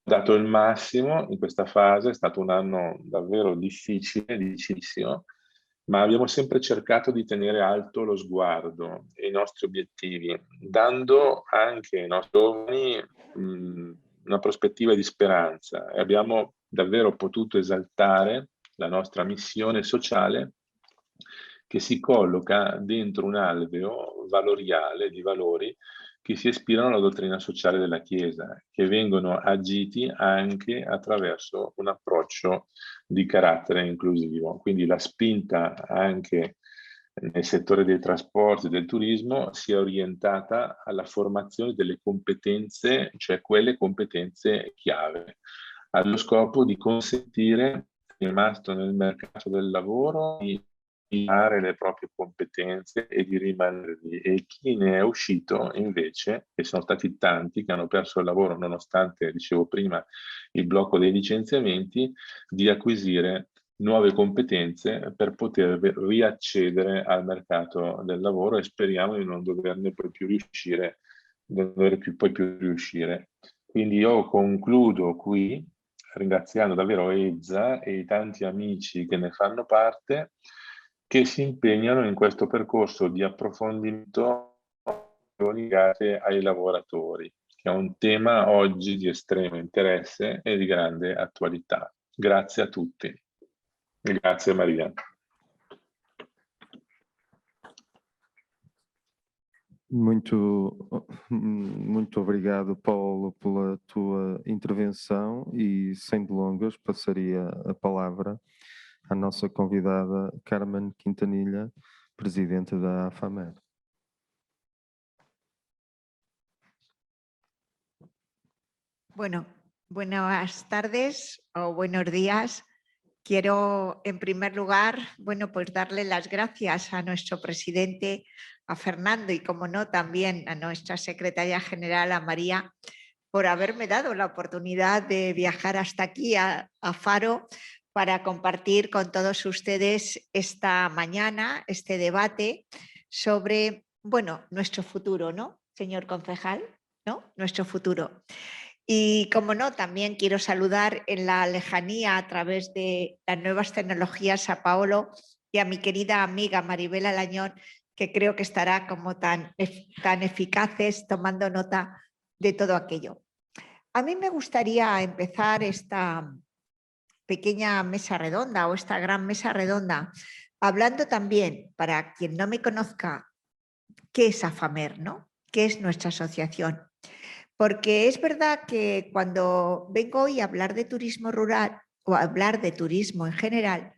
Dato il massimo in questa fase, è stato un anno davvero difficilissimo, ma abbiamo sempre cercato di tenere alto lo sguardo e i nostri obiettivi, dando anche ai nostri giovani una prospettiva di speranza e abbiamo davvero potuto esaltare la nostra missione sociale che si colloca dentro un alveo valoriale di valori che si ispirano alla dottrina sociale della Chiesa, che vengono agiti anche attraverso un approccio di carattere inclusivo. Quindi la spinta anche nel settore dei trasporti e del turismo sia orientata alla formazione delle competenze, cioè quelle competenze chiave, allo scopo di consentire chi è rimasto nel mercato del lavoro di migliorare le proprie competenze e di rimanere lì, e chi ne è uscito invece, e sono stati tanti che hanno perso il lavoro nonostante, dicevo prima, il blocco dei licenziamenti, di acquisire nuove competenze per poter riaccedere al mercato del lavoro e speriamo di non doverne poi più riuscire. Quindi io concludo qui ringraziando davvero EZZA e i tanti amici che ne fanno parte, che si impegnano in questo percorso di approfondimento legate ai lavoratori, che è un tema oggi di estremo interesse e di grande attualità. Grazie a tutti. Grazie Maria. Muito obrigado, Paulo, pela tua intervenção e, sem delongas, passaria a palavra à nossa convidada Carmen Quintanilha, presidente da AFAMER. Bueno, buenas tardes o buenos días. Quiero, en primer lugar, pues darle las gracias a nuestro presidente, a Fernando y, como no, también a nuestra secretaria general, a María, por haberme dado la oportunidad de viajar hasta aquí a Faro para compartir con todos ustedes esta mañana este debate sobre, bueno, nuestro futuro, ¿no, señor concejal? ¿No? Nuestro futuro. Y, como no, también quiero saludar en la lejanía a través de las nuevas tecnologías a Paolo y a mi querida amiga Maribel Alañón, que creo que estará como tan eficaces tomando nota de todo aquello. A mí me gustaría empezar esta pequeña mesa redonda o esta gran mesa redonda hablando también, para quien no me conozca, qué es AFAMER, ¿no? ¿Qué es nuestra asociación? Porque es verdad que cuando vengo hoy a hablar de turismo rural o a hablar de turismo en general,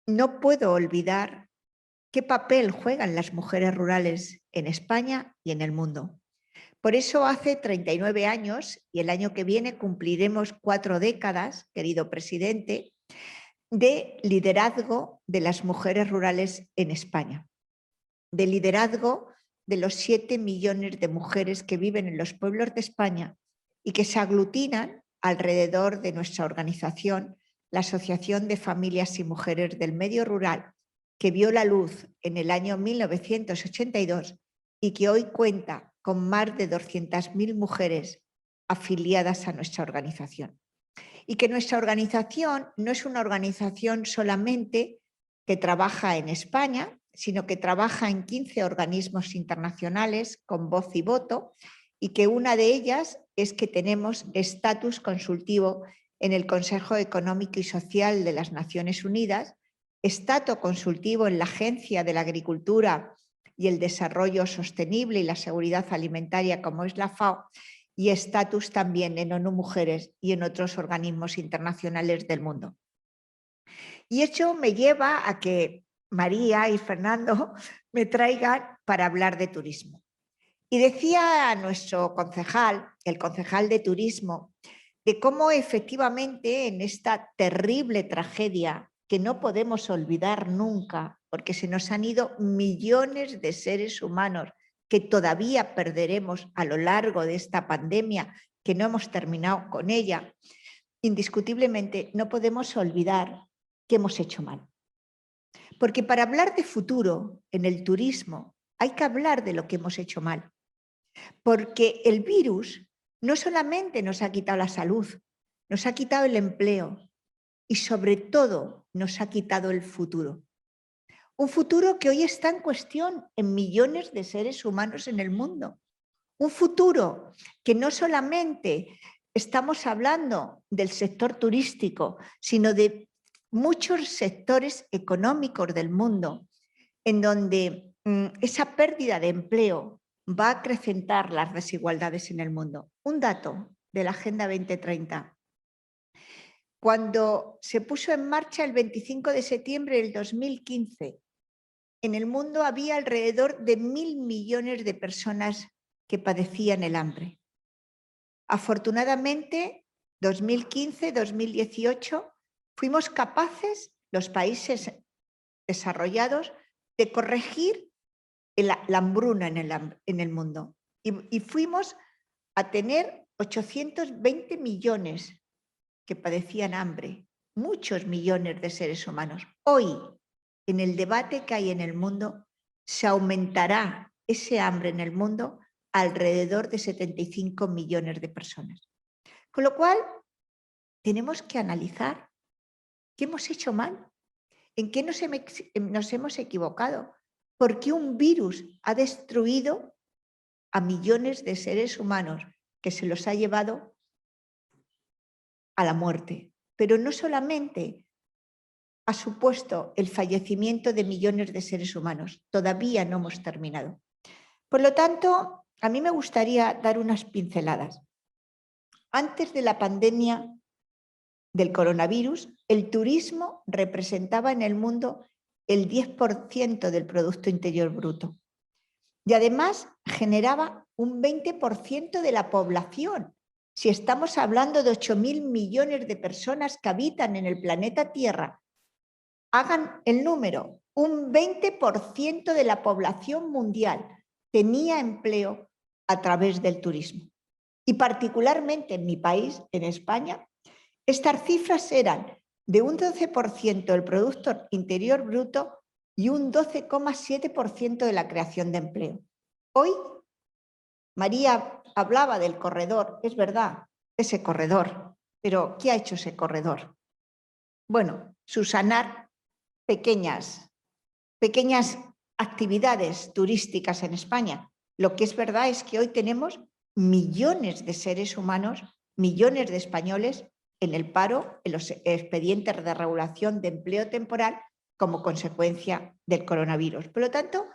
no puedo olvidar qué papel juegan las mujeres rurales en España y en el mundo. Por eso hace 39 años, y el año que viene cumpliremos 4 décadas, querido presidente, de liderazgo de las mujeres rurales en España, de liderazgo de los 7 millones de mujeres que viven en los pueblos de España y que se aglutinan alrededor de nuestra organización, la Asociación de Familias y Mujeres del Medio Rural, que vio la luz en el año 1982 y que hoy cuenta con más de 200.000 mujeres afiliadas a nuestra organización. Y que nuestra organización no es una organización solamente que trabaja en España, sino que trabaja en 15 organismos internacionales con voz y voto, y que una de ellas es que tenemos estatus consultivo en el Consejo Económico y Social de las Naciones Unidas, estatus consultivo en la Agencia de la Agricultura y el Desarrollo Sostenible y la Seguridad Alimentaria, como es la FAO, y estatus también en ONU Mujeres y en otros organismos internacionales del mundo. Y eso me lleva a que María y Fernando me traigan para hablar de turismo. Y decía nuestro concejal, el concejal de turismo, de cómo efectivamente en esta terrible tragedia que no podemos olvidar nunca, porque se nos han ido millones de seres humanos que todavía perderemos a lo largo de esta pandemia, que no hemos terminado con ella, indiscutiblemente no podemos olvidar que hemos hecho mal. Porque para hablar de futuro en el turismo hay que hablar de lo que hemos hecho mal. Porque el virus no solamente nos ha quitado la salud, nos ha quitado el empleo y sobre todo nos ha quitado el futuro. Un futuro que hoy está en cuestión en millones de seres humanos en el mundo. Un futuro que no solamente estamos hablando del sector turístico, sino de muchos sectores económicos del mundo, en donde esa pérdida de empleo va a acrecentar las desigualdades en el mundo. Un dato de la Agenda 2030. Cuando se puso en marcha el 25 de septiembre del 2015, en el mundo había alrededor de 1.000 millones de personas que padecían el hambre. Afortunadamente, 2015-2018, fuimos capaces, los países desarrollados, de corregir la hambruna en el mundo. Y fuimos a tener 820 millones que padecían hambre, muchos millones de seres humanos. Hoy, en el debate que hay en el mundo, se aumentará ese hambre en el mundo alrededor de 75 millones de personas. Con lo cual, tenemos que analizar qué hemos hecho mal, en qué nos hemos equivocado, por qué un virus ha destruido a millones de seres humanos que se los ha llevado a la muerte. Pero no solamente ha supuesto el fallecimiento de millones de seres humanos, todavía no hemos terminado. Por lo tanto, a mí me gustaría dar unas pinceladas. Antes de la pandemia del coronavirus, el turismo representaba en el mundo el 10% del Producto Interior Bruto. Y además generaba un 20% de la población. Si estamos hablando de 8.000 millones de personas que habitan en el planeta Tierra, hagan el número, un 20% de la población mundial tenía empleo a través del turismo. Y particularmente en mi país, en España, estas cifras eran de un 12% del Producto Interior Bruto y un 12,7% de la creación de empleo. Hoy, María hablaba del corredor, es verdad, ese corredor, pero ¿qué ha hecho ese corredor? Bueno, subsanar pequeñas actividades turísticas en España. Lo que es verdad es que hoy tenemos millones de seres humanos, millones de españoles en el paro, en los expedientes de regulación de empleo temporal como consecuencia del coronavirus. Por lo tanto,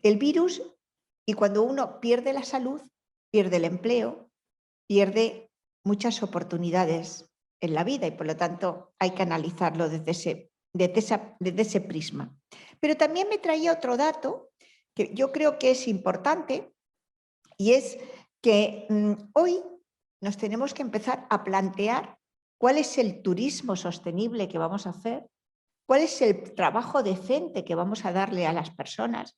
el virus, y cuando uno pierde la salud, pierde el empleo, pierde muchas oportunidades en la vida y por lo tanto hay que analizarlo desde ese prisma. Pero también me traía otro dato que yo creo que es importante y es que hoy nos tenemos que empezar a plantear cuál es el turismo sostenible que vamos a hacer, cuál es el trabajo decente que vamos a darle a las personas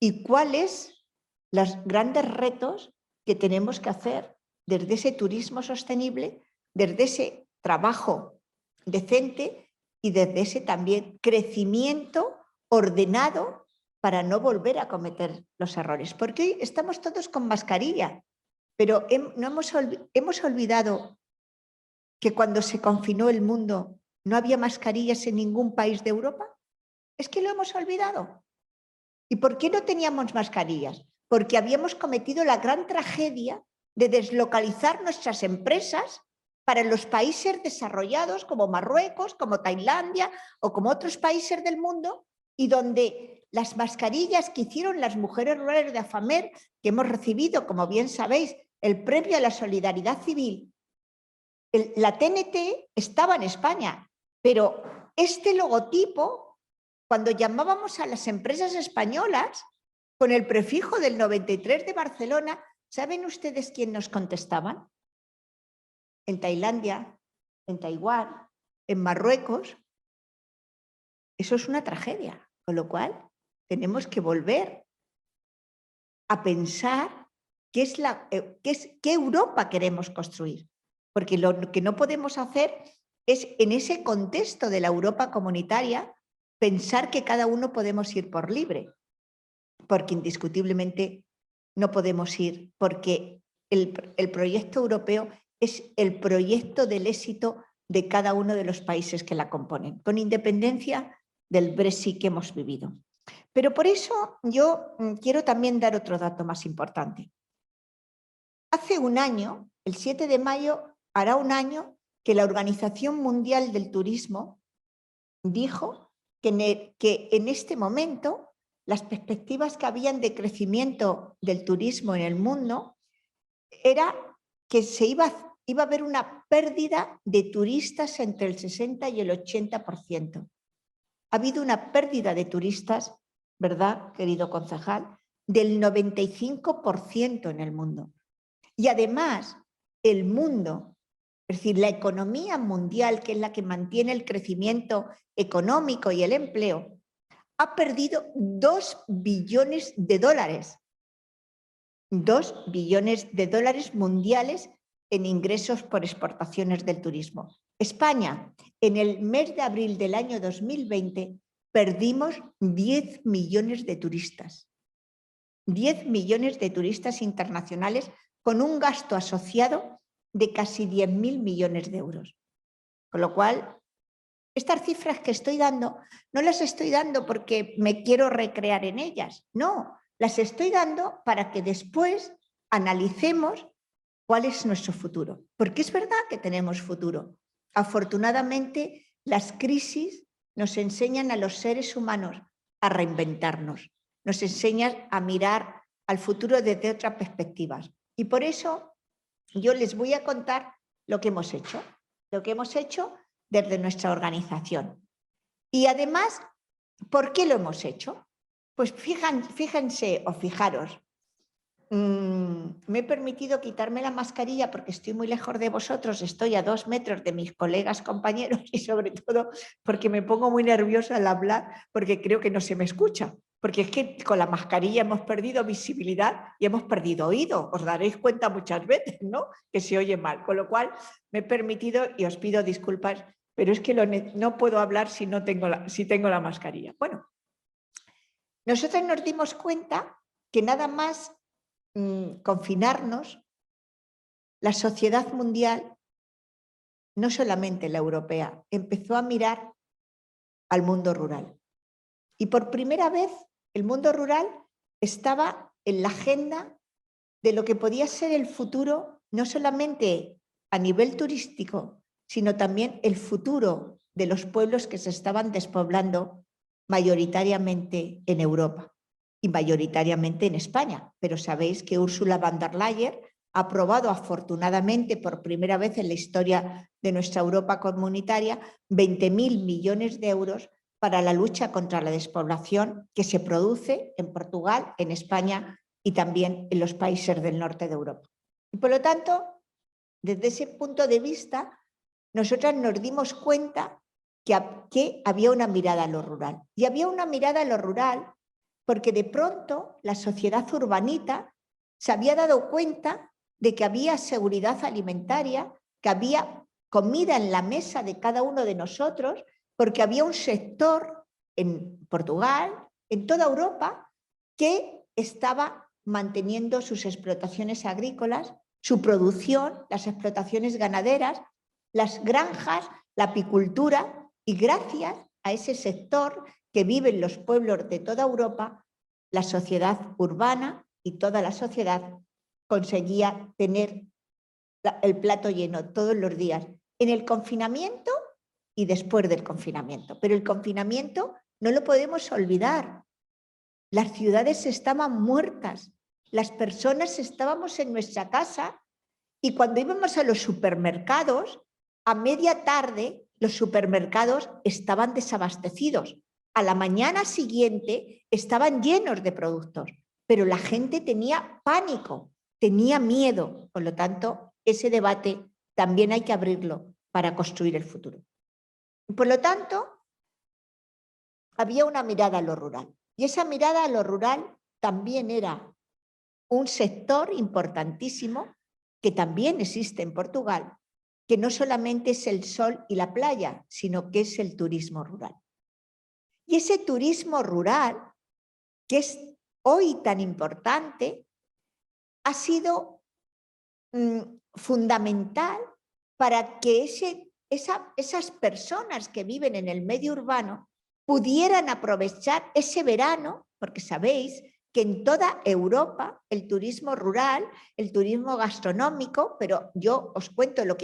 y cuáles los grandes retos que tenemos que hacer desde ese turismo sostenible, desde ese trabajo decente y desde ese también crecimiento ordenado para no volver a cometer los errores. Porque hoy estamos todos con mascarilla, pero hemos olvidado que cuando se confinó el mundo no había mascarillas en ningún país de Europa. Es que lo hemos olvidado. ¿Y por qué no teníamos mascarillas? Porque habíamos cometido la gran tragedia de deslocalizar nuestras empresas para los países desarrollados como Marruecos, como Tailandia o como otros países del mundo, y donde las mascarillas que hicieron las mujeres rurales de AFAMER, que hemos recibido, como bien sabéis, el premio a la solidaridad civil, la TNT estaba en España, pero este logotipo, cuando llamábamos a las empresas españolas con el prefijo del 93 de Barcelona, ¿saben ustedes quién nos contestaban? En Tailandia, en Taiwán, en Marruecos. Eso es una tragedia, con lo cual tenemos que volver a pensar qué Europa queremos construir. Porque lo que no podemos hacer es, en ese contexto de la Europa comunitaria, pensar que cada uno podemos ir por libre, porque indiscutiblemente no podemos ir, porque el proyecto europeo es el proyecto del éxito de cada uno de los países que la componen, con independencia del Brexit que hemos vivido. Pero por eso yo quiero también dar otro dato más importante. Hace un año, el 7 de mayo, hará un año que la Organización Mundial del Turismo dijo que en este momento las perspectivas que habían de crecimiento del turismo en el mundo era que iba a haber una pérdida de turistas entre el 60 y el 80%. Ha habido una pérdida de turistas, ¿verdad, querido concejal?, del 95% en el mundo. Y además, el mundo, es decir, la economía mundial, que es la que mantiene el crecimiento económico y el empleo, ha perdido 2 billones de dólares. 2 billones de dólares mundiales en ingresos por exportaciones del turismo. España, en el mes de abril del año 2020, perdimos 10 millones de turistas. 10 millones de turistas internacionales con un gasto asociado de casi 10.000 millones de euros. Con lo cual, estas cifras que estoy dando, no las estoy dando porque me quiero recrear en ellas, no, las estoy dando para que después analicemos cuál es nuestro futuro. Porque es verdad que tenemos futuro. Afortunadamente, las crisis nos enseñan a los seres humanos a reinventarnos, nos enseñan a mirar al futuro desde otras perspectivas. Y por eso yo les voy a contar lo que hemos hecho desde nuestra organización. Y además, ¿por qué lo hemos hecho? Pues fíjense o fijaros, me he permitido quitarme la mascarilla porque estoy muy lejos de vosotros, estoy a 2 metros de mis colegas, compañeros, y sobre todo porque me pongo muy nerviosa al hablar porque creo que no se me escucha. Porque es que con la mascarilla hemos perdido visibilidad y hemos perdido oído. Os daréis cuenta muchas veces, ¿no?, que se oye mal. Con lo cual me he permitido, y os pido disculpas, pero es que no puedo hablar si tengo la mascarilla. Bueno, nosotros nos dimos cuenta que nada más confinarnos, la sociedad mundial, no solamente la europea, empezó a mirar al mundo rural. Y por primera vez el mundo rural estaba en la agenda de lo que podía ser el futuro, no solamente a nivel turístico, sino también el futuro de los pueblos que se estaban despoblando mayoritariamente en Europa y mayoritariamente en España. Pero sabéis que Ursula von der Leyen ha aprobado afortunadamente por primera vez en la historia de nuestra Europa comunitaria 20.000 millones de euros para la lucha contra la despoblación que se produce en Portugal, en España y también en los países del norte de Europa. Y por lo tanto, desde ese punto de vista, nosotras nos dimos cuenta que había una mirada a lo rural. Y había una mirada a lo rural porque de pronto la sociedad urbanita se había dado cuenta de que había seguridad alimentaria, que había comida en la mesa de cada uno de nosotros, porque había un sector en Portugal, en toda Europa, que estaba manteniendo sus explotaciones agrícolas, su producción, las explotaciones ganaderas, las granjas, la apicultura, y gracias a ese sector que viven los pueblos de toda Europa, la sociedad urbana y toda la sociedad conseguía tener el plato lleno todos los días, en el confinamiento y después del confinamiento. Pero el confinamiento no lo podemos olvidar. Las ciudades estaban muertas, las personas estábamos en nuestra casa y cuando íbamos a los supermercados, a media tarde los supermercados estaban desabastecidos. A la mañana siguiente estaban llenos de productos, pero la gente tenía pánico, tenía miedo. Por lo tanto, ese debate también hay que abrirlo para construir el futuro. Por lo tanto, había una mirada a lo rural. Y esa mirada a lo rural también era un sector importantísimo que también existe en Portugal, que no solamente es el sol y la playa, sino que es el turismo rural. Y ese turismo rural, que es hoy tan importante, ha sido fundamental para que esas personas que viven en el medio urbano pudieran aprovechar ese verano, porque sabéis que en toda Europa el turismo rural, el turismo gastronómico, pero yo os cuento lo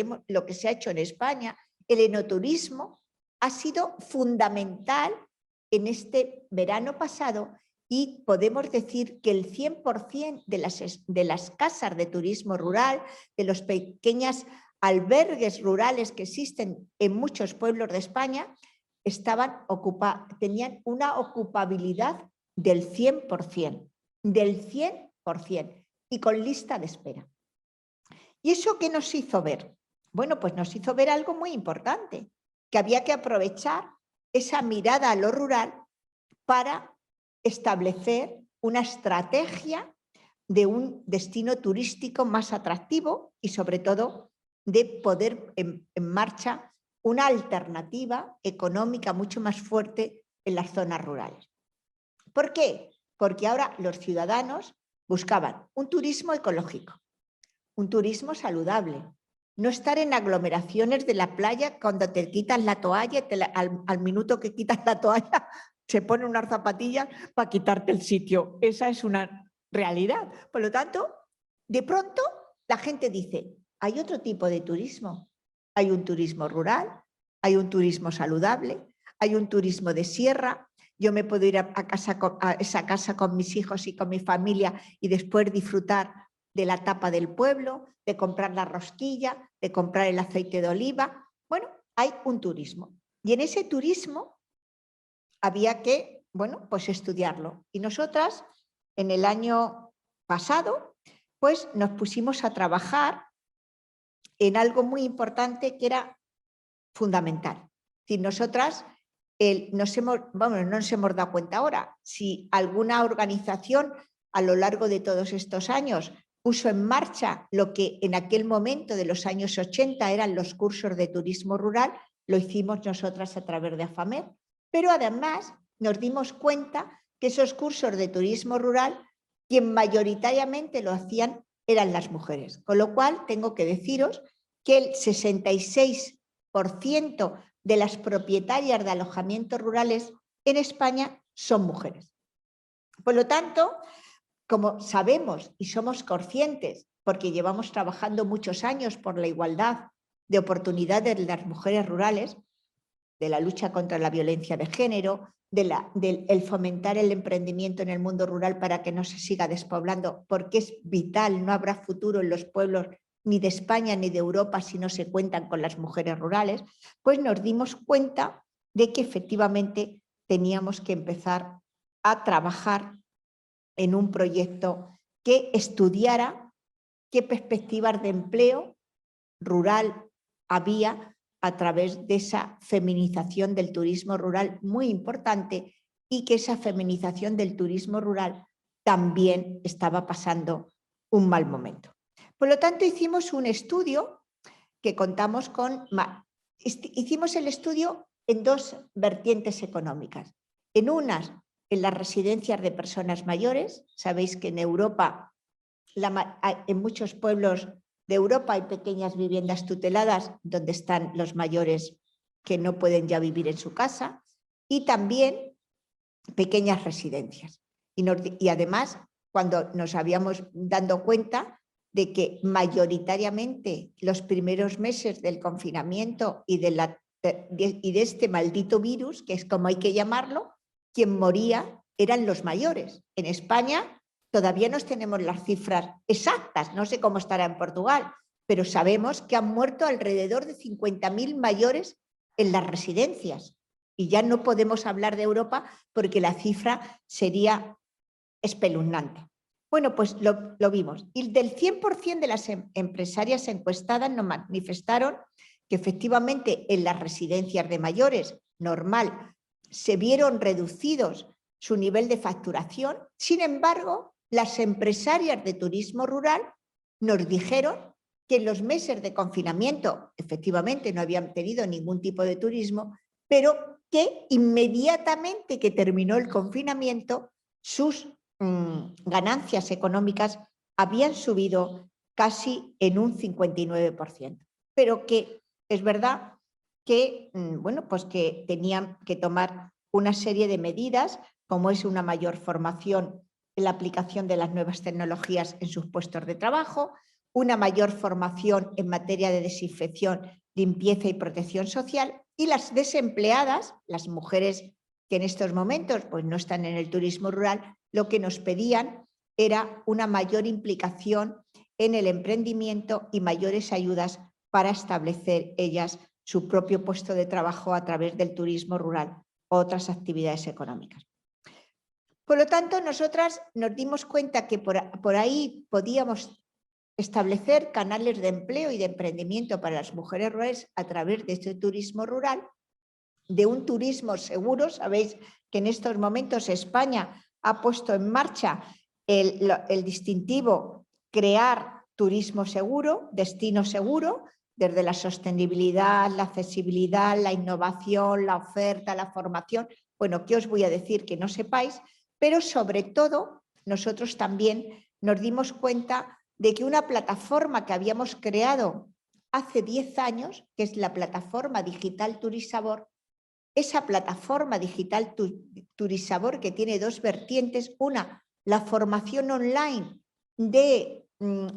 que se ha hecho en España, el enoturismo ha sido fundamental en este verano pasado y podemos decir que el 100% de las casas de turismo rural, de los pequeños albergues rurales que existen en muchos pueblos de España, tenían una ocupabilidad del 100%, y con lista de espera. ¿Y eso qué nos hizo ver? Bueno, pues nos hizo ver algo muy importante, que había que aprovechar esa mirada a lo rural para establecer una estrategia de un destino turístico más atractivo y sobre todo de poder en marcha una alternativa económica mucho más fuerte en las zonas rurales. ¿Por qué? Porque ahora los ciudadanos buscaban un turismo ecológico, un turismo saludable, no estar en aglomeraciones de la playa cuando te quitas la toalla, al minuto que quitas la toalla se ponen unas zapatillas para quitarte el sitio. Esa es una realidad. Por lo tanto, de pronto la gente dice, hay otro tipo de turismo. Hay un turismo rural, hay un turismo saludable, hay un turismo de sierra. Yo me puedo ir a esa casa con mis hijos y con mi familia y después disfrutar de la tapa del pueblo, de comprar la rosquilla, de comprar el aceite de oliva. Bueno, hay un turismo. Y en ese turismo había que, bueno, pues estudiarlo. Y nosotras, en el año pasado, pues nos pusimos a trabajar en algo muy importante que era fundamental. Es decir, nosotras no nos hemos dado cuenta ahora. Si alguna organización a lo largo de todos estos años puso en marcha lo que en aquel momento de los años 80 eran los cursos de turismo rural, lo hicimos nosotras a través de AFAMED, pero además nos dimos cuenta que esos cursos de turismo rural, quien mayoritariamente lo hacían eran las mujeres, con lo cual tengo que deciros que el 66% de las propietarias de alojamientos rurales en España son mujeres. Por lo tanto, como sabemos y somos conscientes, porque llevamos trabajando muchos años por la igualdad de oportunidades de las mujeres rurales, de la lucha contra la violencia de género, del fomentar el emprendimiento en el mundo rural para que no se siga despoblando, porque es vital, no habrá futuro en los pueblos ni de España ni de Europa si no se cuentan con las mujeres rurales, pues nos dimos cuenta de que efectivamente teníamos que empezar a trabajar en un proyecto que estudiara qué perspectivas de empleo rural había a través de esa feminización del turismo rural muy importante y que esa feminización del turismo rural también estaba pasando un mal momento. Por lo tanto, hicimos un estudio que contamos con... Hicimos el estudio en dos vertientes económicas. En unas, en las residencias de personas mayores. Sabéis que en Europa, en muchos pueblos de Europa hay pequeñas viviendas tuteladas donde están los mayores que no pueden ya vivir en su casa, y también pequeñas residencias. Y además, cuando nos habíamos dado cuenta de que mayoritariamente los primeros meses del confinamiento y de este maldito virus, que es como hay que llamarlo, quien moría eran los mayores. En España todavía no tenemos las cifras exactas, no sé cómo estará en Portugal, pero sabemos que han muerto alrededor de 50.000 mayores en las residencias. Y ya no podemos hablar de Europa porque la cifra sería espeluznante. Bueno, pues lo vimos. Y del 100% de las empresarias encuestadas nos manifestaron que efectivamente en las residencias de mayores, normal, se vieron reducidos su nivel de facturación. Sin embargo, las empresarias de turismo rural nos dijeron que en los meses de confinamiento efectivamente no habían tenido ningún tipo de turismo, pero que inmediatamente que terminó el confinamiento sus ganancias económicas habían subido casi en un 59%. Pero que es verdad que, bueno, pues que tenían que tomar una serie de medidas, como es una mayor formación en la aplicación de las nuevas tecnologías en sus puestos de trabajo, una mayor formación en materia de desinfección, limpieza y protección social, y las desempleadas, las mujeres que en estos momentos pues, no están en el turismo rural, lo que nos pedían era una mayor implicación en el emprendimiento y mayores ayudas para establecer ellas su propio puesto de trabajo a través del turismo rural o otras actividades económicas. Por lo tanto, nosotras nos dimos cuenta que por ahí podíamos establecer canales de empleo y de emprendimiento para las mujeres rurales a través de este turismo rural, de un turismo seguro. Sabéis que en estos momentos España ha puesto en marcha el distintivo crear turismo seguro, destino seguro, desde la sostenibilidad, la accesibilidad, la innovación, la oferta, la formación. Bueno, ¿qué os voy a decir que no sepáis? Pero sobre todo, nosotros también nos dimos cuenta de que una plataforma que habíamos creado hace 10 años, que es la plataforma digital Turisabor, esa plataforma digital Turisabor que tiene dos vertientes, una, la formación online de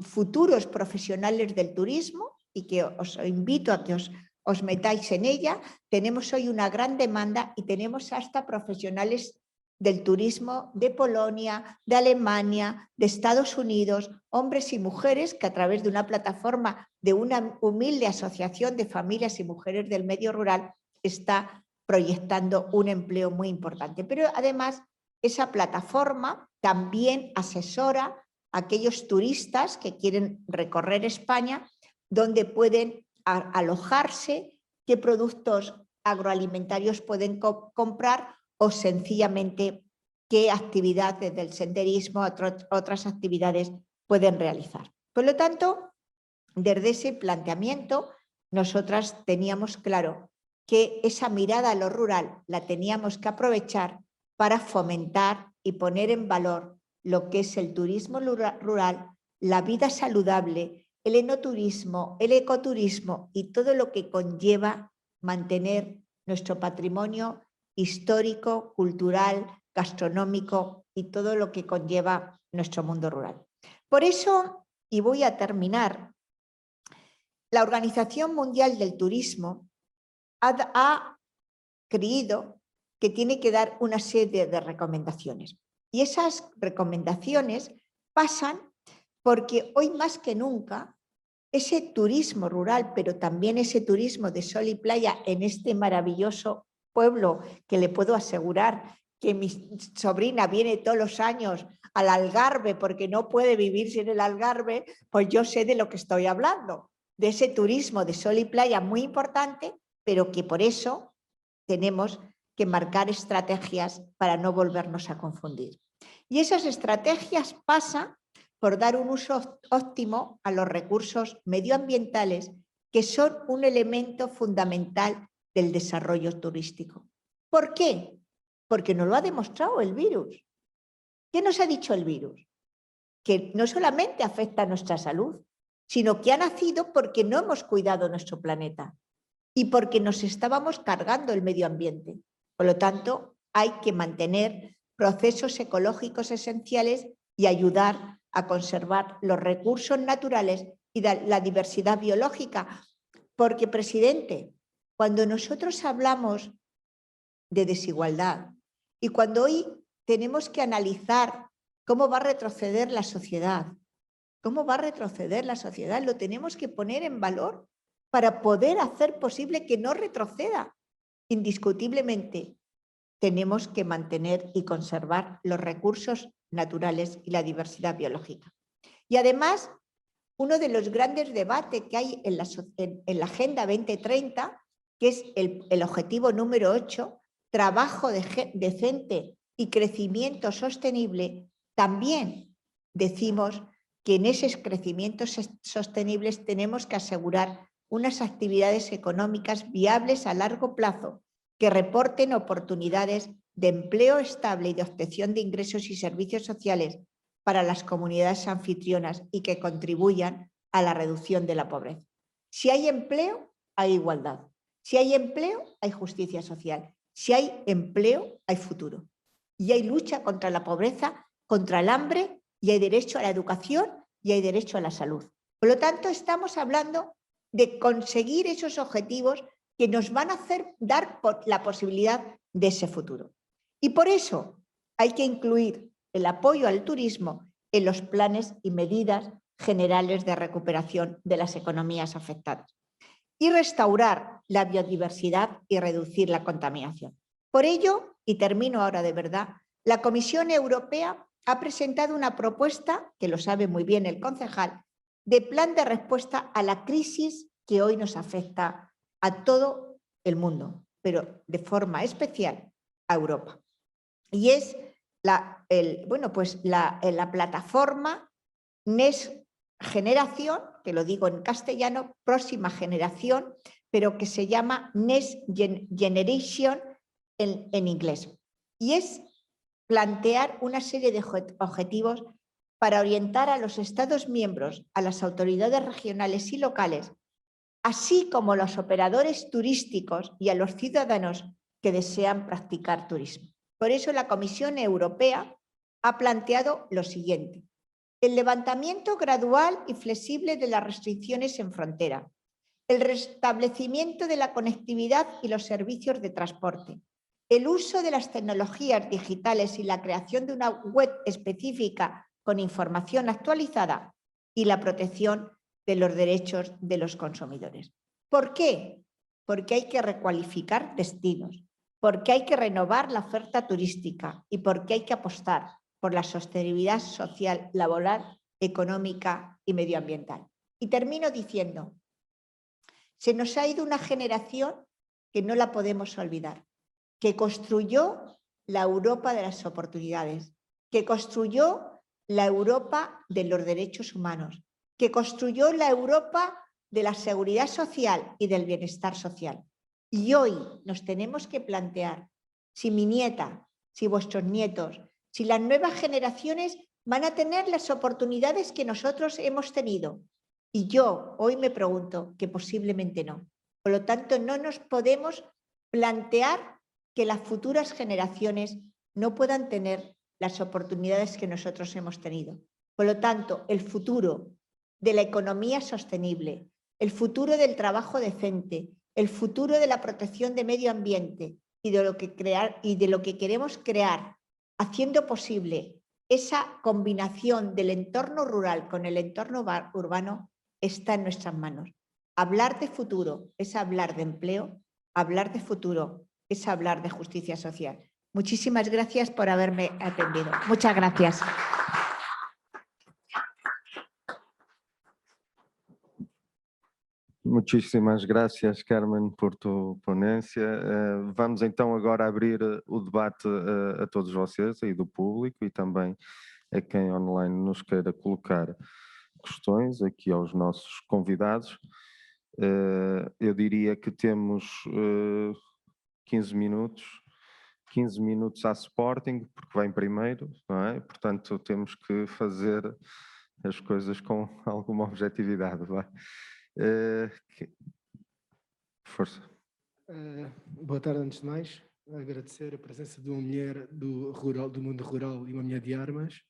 futuros profesionales del turismo, y que os invito a que os metáis en ella. Tenemos hoy una gran demanda y tenemos hasta profesionales del turismo de Polonia, de Alemania, de Estados Unidos, hombres y mujeres que a través de una plataforma de una humilde asociación de familias y mujeres del medio rural está proyectando un empleo muy importante. Pero además esa plataforma también asesora aquellos turistas que quieren recorrer España, donde pueden alojarse, qué productos agroalimentarios pueden comprar o sencillamente qué actividades del senderismo, otras actividades pueden realizar. Por lo tanto, desde ese planteamiento, nosotras teníamos claro que esa mirada a lo rural la teníamos que aprovechar para fomentar y poner en valor lo que es el turismo rural, la vida saludable, el enoturismo, el ecoturismo y todo lo que conlleva mantener nuestro patrimonio histórico, cultural, gastronómico y todo lo que conlleva nuestro mundo rural. Por eso, y voy a terminar, la Organización Mundial del Turismo ha creído que tiene que dar una serie de recomendaciones. Y esas recomendaciones pasan porque hoy más que nunca ese turismo rural, pero también ese turismo de sol y playa en este maravilloso pueblo que le puedo asegurar que mi sobrina viene todos los años al Algarve porque no puede vivir sin el Algarve, pues yo sé de lo que estoy hablando, de ese turismo de sol y playa muy importante, pero que por eso tenemos que marcar estrategias para no volvernos a confundir. Y esas estrategias pasan por dar un uso óptimo a los recursos medioambientales, que son un elemento fundamental del desarrollo turístico. ¿Por qué? Porque nos lo ha demostrado el virus. ¿Qué nos ha dicho el virus? Que no solamente afecta a nuestra salud, sino que ha nacido porque no hemos cuidado nuestro planeta y porque nos estábamos cargando el medio ambiente. Por lo tanto, hay que mantener procesos ecológicos esenciales y ayudar a conservar los recursos naturales y la diversidad biológica. Porque, presidente, cuando nosotros hablamos de desigualdad y cuando hoy tenemos que analizar cómo va a retroceder la sociedad, lo tenemos que poner en valor para poder hacer posible que no retroceda. Indiscutiblemente, tenemos que mantener y conservar los recursos naturales y la diversidad biológica. Y además, uno de los grandes debates que hay en la Agenda 2030, que es el objetivo número 8, trabajo decente y crecimiento sostenible, también decimos que en esos crecimientos sostenibles tenemos que asegurar unas actividades económicas viables a largo plazo que reporten oportunidades de empleo estable y de obtención de ingresos y servicios sociales para las comunidades anfitrionas y que contribuyan a la reducción de la pobreza. Si hay empleo, hay igualdad. Si hay empleo, hay justicia social. Si hay empleo, hay futuro. Y hay lucha contra la pobreza, contra el hambre, y hay derecho a la educación y hay derecho a la salud. Por lo tanto, estamos hablando de conseguir esos objetivos que nos van a hacer dar la posibilidad de ese futuro. Y por eso hay que incluir el apoyo al turismo en los planes y medidas generales de recuperación de las economías afectadas y restaurar la biodiversidad y reducir la contaminación. Por ello, y termino ahora de verdad, la Comisión Europea ha presentado una propuesta, que lo sabe muy bien el concejal, de plan de respuesta a la crisis que hoy nos afecta a todo el mundo, pero de forma especial a Europa. Y es la plataforma Next Generación, que lo digo en castellano, próxima generación, pero que se llama Next Generation en inglés. Y es plantear una serie de objetivos para orientar a los Estados miembros, a las autoridades regionales y locales, así como a los operadores turísticos y a los ciudadanos que desean practicar turismo. Por eso la Comisión Europea ha planteado lo siguiente: el levantamiento gradual y flexible de las restricciones en frontera, el restablecimiento de la conectividad y los servicios de transporte, el uso de las tecnologías digitales y la creación de una web específica con información actualizada y la protección de los derechos de los consumidores. ¿Por qué? Porque hay que recualificar destinos, porque hay que renovar la oferta turística y porque hay que apostar por la sostenibilidad social, laboral económica y medioambiental. Y termino diciendo, se nos ha ido una generación que no la podemos olvidar, que construyó la Europa de las oportunidades, que construyó la Europa de los derechos humanos, que construyó la Europa de la seguridad social y del bienestar social. Y hoy nos tenemos que plantear si mi nieta, si vuestros nietos, si las nuevas generaciones van a tener las oportunidades que nosotros hemos tenido. Y yo hoy me pregunto que posiblemente no. Por lo tanto, no nos podemos plantear que las futuras generaciones no puedan tener las oportunidades que nosotros hemos tenido. Por lo tanto, el futuro de la economía sostenible, el futuro del trabajo decente, el futuro de la protección de medio ambiente y de lo que queremos crear, haciendo posible esa combinación del entorno rural con el entorno urbano, está en nuestras manos. Hablar de futuro es hablar de empleo, hablar de futuro es hablar de justicia social. Muchísimas gracias por haberme atendido. Muchas gracias. Muitíssimas graças, Carmen, por tua ponência. Vamos então agora abrir o debate a todos vocês aí do público e também a quem online nos queira colocar questões aqui aos nossos convidados. Eu diria que temos 15 minutos à Sporting, porque vem primeiro, não é? Portanto, temos que fazer as coisas com alguma objetividade. Vai? Força. Boa tarde, antes de mais. Agradecer a presença de uma mulher do mundo rural e uma mulher de armas.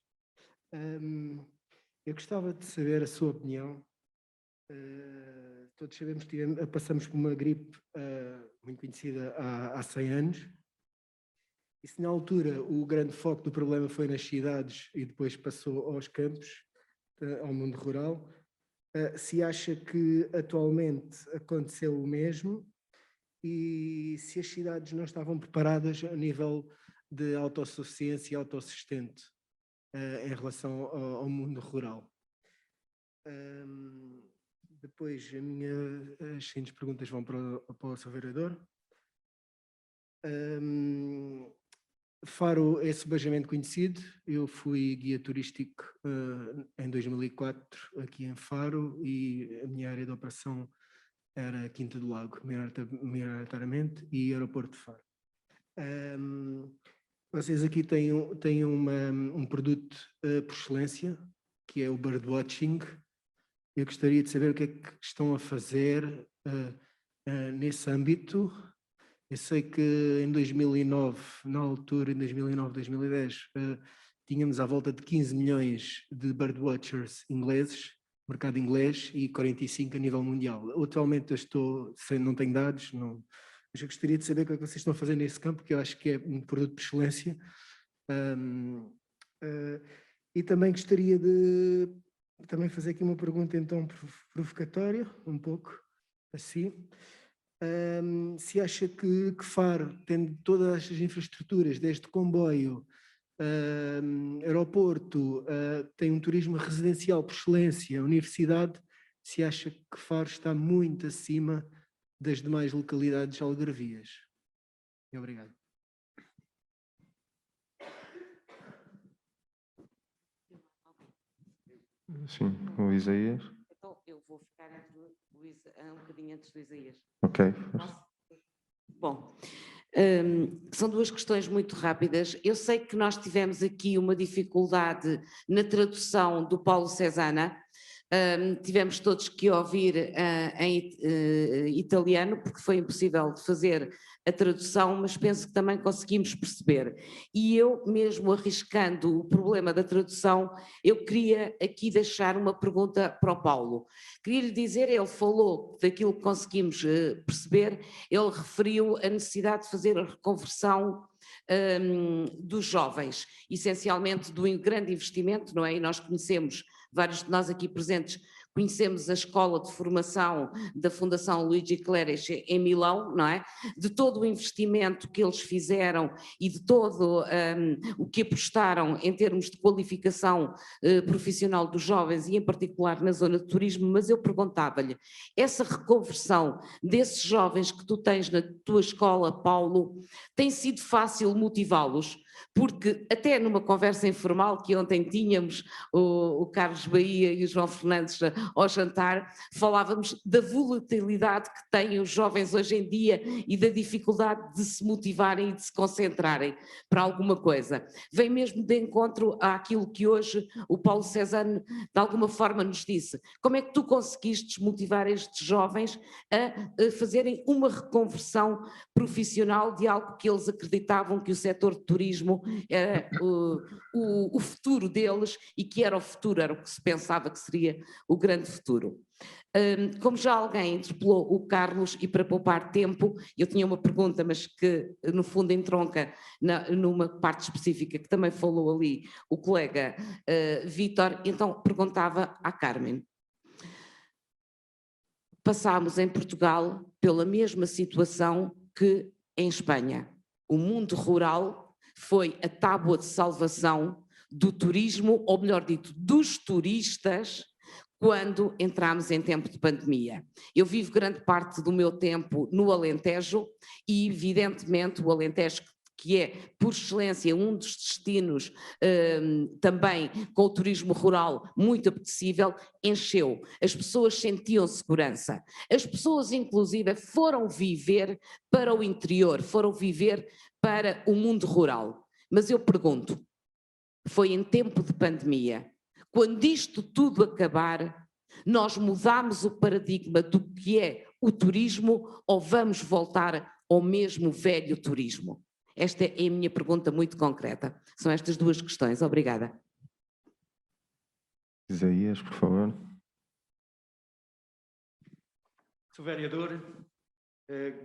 Eu gostava de saber a sua opinião. Todos sabemos que passamos por uma gripe muito conhecida há 100 anos. E se na altura o grande foco do problema foi nas cidades e depois passou aos campos, ao mundo rural, se acha que atualmente aconteceu o mesmo e se as cidades não estavam preparadas a nível de autossuficiência e autossustento em relação ao mundo rural. Depois, as seguintes perguntas vão para o seu vereador. Faro é subejamente conhecido. Eu fui guia turístico em 2004 aqui em Faro e a minha área de operação era Quinta do Lago, maioritariamente, e Aeroporto de Faro. Vocês aqui têm um produto por excelência, que é o birdwatching. Eu gostaria de saber o que é que estão a fazer nesse âmbito. Eu sei que em 2009, na altura, em 2009, 2010, tínhamos à volta de 15 milhões de birdwatchers ingleses, mercado inglês, e 45 a nível mundial. Atualmente não tenho dados, mas eu gostaria de saber o que é que vocês estão a fazer nesse campo, porque eu acho que é um produto de excelência. E também gostaria de fazer aqui uma pergunta então provocatória, um pouco assim. Se acha que Faro, tendo todas as infraestruturas, desde comboio, aeroporto, tem um turismo residencial por excelência, universidade, se acha que Faro está muito acima das demais localidades algarvias? Obrigado. Sim, o Isaías. Então, eu vou ficar um bocadinho antes do Isaías. Ok. Bom, são duas questões muito rápidas. Eu sei que nós tivemos aqui uma dificuldade na tradução do Paulo Cesana. Tivemos todos que ouvir em italiano, porque foi impossível de fazer a tradução, mas penso que também conseguimos perceber. E eu, mesmo arriscando o problema da tradução, eu queria aqui deixar uma pergunta para o Paulo. Queria lhe dizer, ele falou daquilo que conseguimos perceber, ele referiu a necessidade de fazer a reconversão dos jovens, essencialmente do grande investimento, não é? E nós conhecemos, vários de nós aqui presentes, conhecemos a escola de formação da Fundação Luigi Clerici em Milão, não é? De todo o investimento que eles fizeram e de todo o que apostaram em termos de qualificação profissional dos jovens e em particular na zona de turismo, mas eu perguntava-lhe, essa reconversão desses jovens que tu tens na tua escola, Paulo, tem sido fácil motivá-los? Porque até numa conversa informal que ontem tínhamos, o Carlos Bahia e o João Fernandes ao jantar, falávamos da volatilidade que têm os jovens hoje em dia e da dificuldade de se motivarem e de se concentrarem para alguma coisa. Vem mesmo de encontro àquilo que hoje o Paulo Cézanne de alguma forma nos disse. Como é que tu conseguiste motivar estes jovens a fazerem uma reconversão profissional de algo que eles acreditavam que o setor de turismo era o futuro deles e que era o futuro, era o que se pensava que seria o grande futuro. Como já alguém interpelou o Carlos, e para poupar tempo, eu tinha uma pergunta, mas que no fundo entronca numa parte específica que também falou ali o colega Vítor, então perguntava à Carmen. Passámos em Portugal pela mesma situação que em Espanha. O mundo rural foi a tábua de salvação do turismo, ou melhor dito, dos turistas, quando entramos em tempo de pandemia. Eu vivo grande parte do meu tempo no Alentejo e, evidentemente, o Alentejo, que é, por excelência, um dos destinos também com o turismo rural muito apetecível, encheu. As pessoas sentiam segurança. As pessoas, inclusive, foram viver para o interior, foram viver para o mundo rural. Mas eu pergunto, foi em tempo de pandemia, quando isto tudo acabar, nós mudamos o paradigma do que é o turismo ou vamos voltar ao mesmo velho turismo? Esta é a minha pergunta muito concreta. São estas duas questões. Obrigada. Isaías, por favor. Sr. Vereador,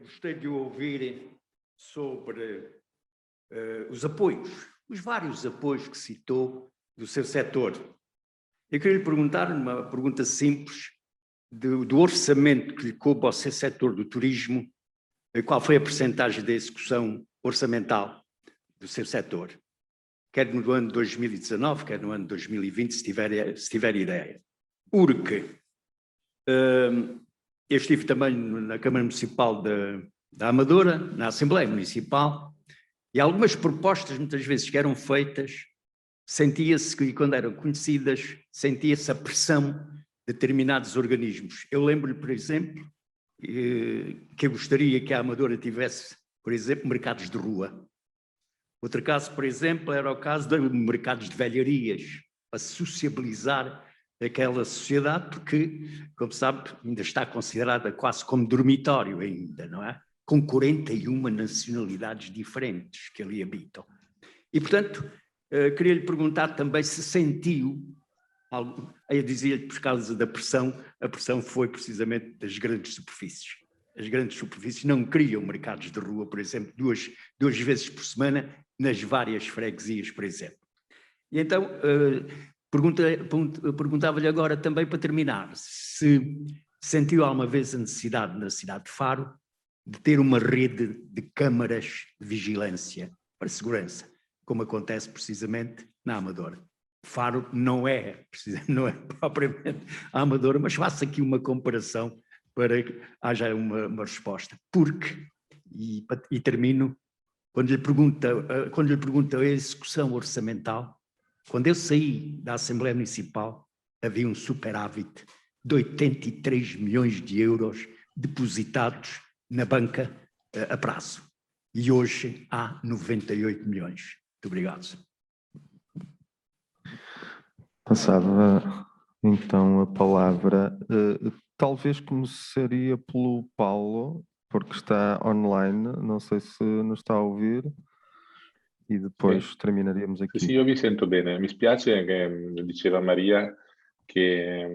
gostei de ouvir sobre os apoios, os vários apoios que citou do seu setor. Eu queria lhe perguntar, uma pergunta simples, do orçamento que lhe coube ao seu setor do turismo, qual foi a percentagem da execução orçamental do seu setor? Quer no ano de 2019, quer no ano de 2020, se tiver ideia. Porque eu estive também na Câmara Municipal da Amadora, na Assembleia Municipal, e algumas propostas, muitas vezes, que eram feitas, sentia-se que, quando eram conhecidas, sentia-se a pressão de determinados organismos. Eu lembro-lhe, por exemplo, que eu gostaria que a Amadora tivesse, por exemplo, mercados de rua. Outro caso, por exemplo, era o caso de mercados de velharias, para sociabilizar aquela sociedade, porque, como sabe, ainda está considerada quase como dormitório ainda, não é? Com 41 nacionalidades diferentes que ali habitam. E, portanto, queria lhe perguntar também se sentiu, eu dizia-lhe por causa da pressão, a pressão foi precisamente das grandes superfícies. As grandes superfícies não criam mercados de rua, por exemplo, duas vezes por semana nas várias freguesias, por exemplo. E então, perguntava-lhe agora também, para terminar, se sentiu alguma vez a necessidade na cidade de Faro de ter uma rede de câmaras de vigilância para segurança, como acontece precisamente na Amadora. Faro não é propriamente a Amadora, mas faço aqui uma comparação para que haja uma resposta. Porque, e termino, quando lhe pergunta a execução orçamental, quando eu saí da Assembleia Municipal, havia um superávit de 83 milhões de euros depositados na banca a prazo. E hoje há 98 milhões. Muito obrigado. Passava então a palavra, talvez começaria pelo Paulo, porque está online, não sei se nos está a ouvir, e depois terminaríamos aqui. Sì, io vi sento bene. Mi spiace che diceva Maria che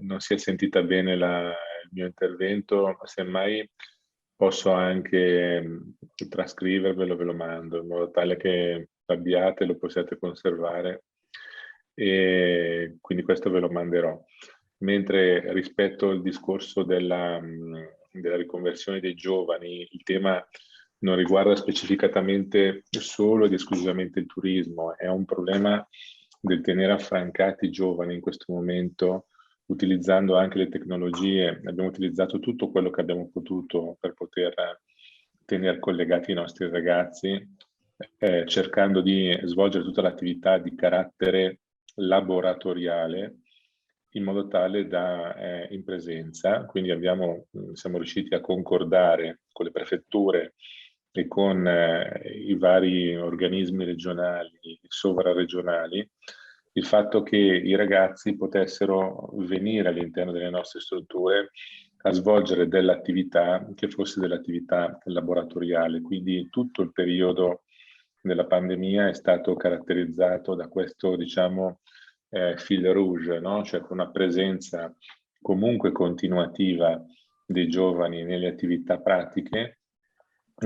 non si è sentita bene il mio intervento, semmai posso anche trascrivervelo, ve lo mando, in modo tale che l'abbiate e lo possiate conservare, e quindi questo ve lo manderò. mentre rispetto al discorso della riconversione dei giovani, il tema non riguarda specificatamente solo ed esclusivamente il turismo, è un problema del tenere affrancati i giovani in questo momento, utilizzando anche le tecnologie. Abbiamo utilizzato tutto quello che abbiamo potuto per poter tenere collegati i nostri ragazzi, cercando di svolgere tutta l'attività di carattere laboratoriale in modo tale da in presenza. Quindi siamo riusciti a concordare con le prefetture e con i vari organismi regionali e sovraregionali il fatto che i ragazzi potessero venire all'interno delle nostre strutture a svolgere dell'attività che fosse dell'attività laboratoriale. Quindi tutto il periodo della pandemia è stato caratterizzato da questo, diciamo, fil rouge, no? Cioè con una presenza comunque continuativa dei giovani nelle attività pratiche,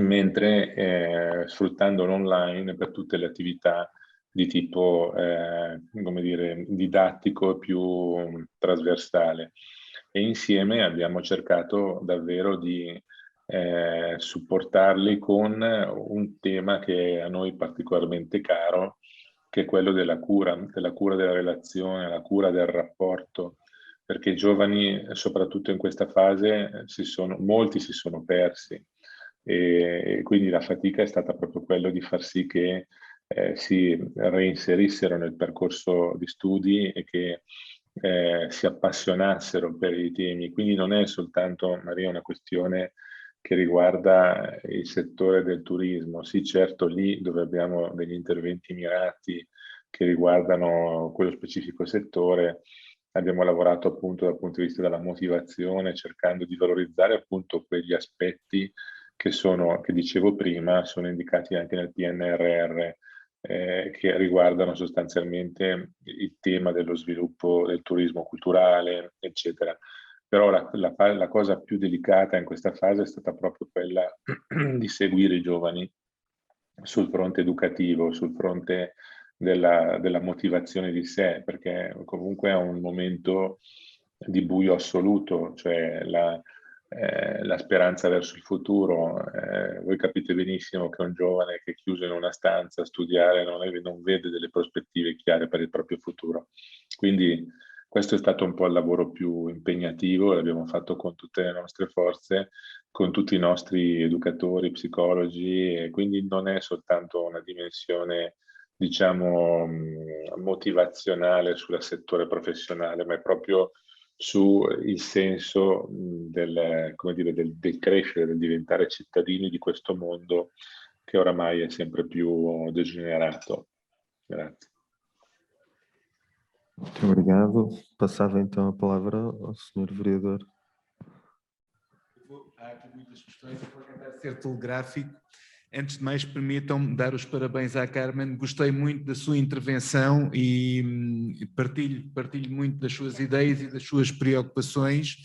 mentre sfruttando l'online per tutte le attività di tipo, come dire, didattico più trasversale. E insieme abbiamo cercato davvero di supportarli con un tema che è a noi particolarmente caro, che è quello della cura della relazione, la cura del rapporto, perché i giovani, soprattutto in questa fase, molti si sono persi, e quindi la fatica è stata proprio quello di far sì che si reinserissero nel percorso di studi e che si appassionassero per i temi. Quindi non è soltanto, Maria, una questione che riguarda il settore del turismo. Sì, certo, lì dove abbiamo degli interventi mirati che riguardano quello specifico settore, abbiamo lavorato appunto dal punto di vista della motivazione, cercando di valorizzare appunto quegli aspetti che dicevo prima, sono indicati anche nel PNRR, che riguardano sostanzialmente il tema dello sviluppo del turismo culturale, eccetera. Però la cosa più delicata in questa fase è stata proprio quella di seguire i giovani sul fronte educativo, sul fronte della motivazione di sé, perché comunque è un momento di buio assoluto, cioè la speranza verso il futuro. Voi capite benissimo che un giovane che è chiuso in una stanza a studiare non vede delle prospettive chiare per il proprio futuro. Quindi questo è stato un po' il lavoro più impegnativo, l'abbiamo fatto con tutte le nostre forze, con tutti i nostri educatori, psicologi, e quindi non è soltanto una dimensione, diciamo, motivazionale sul settore professionale, ma è proprio sul senso come dire, del crescere, del diventare cittadini di questo mondo che oramai è sempre più degenerato. Grazie. Muito obrigado. Passava então a palavra ao Sr. Vereador. Há aqui muitas questões, eu vou tentar ser telegráfico. Antes de mais, permitam-me dar os parabéns à Carmen. Gostei muito da sua intervenção e partilho muito das suas ideias e das suas preocupações,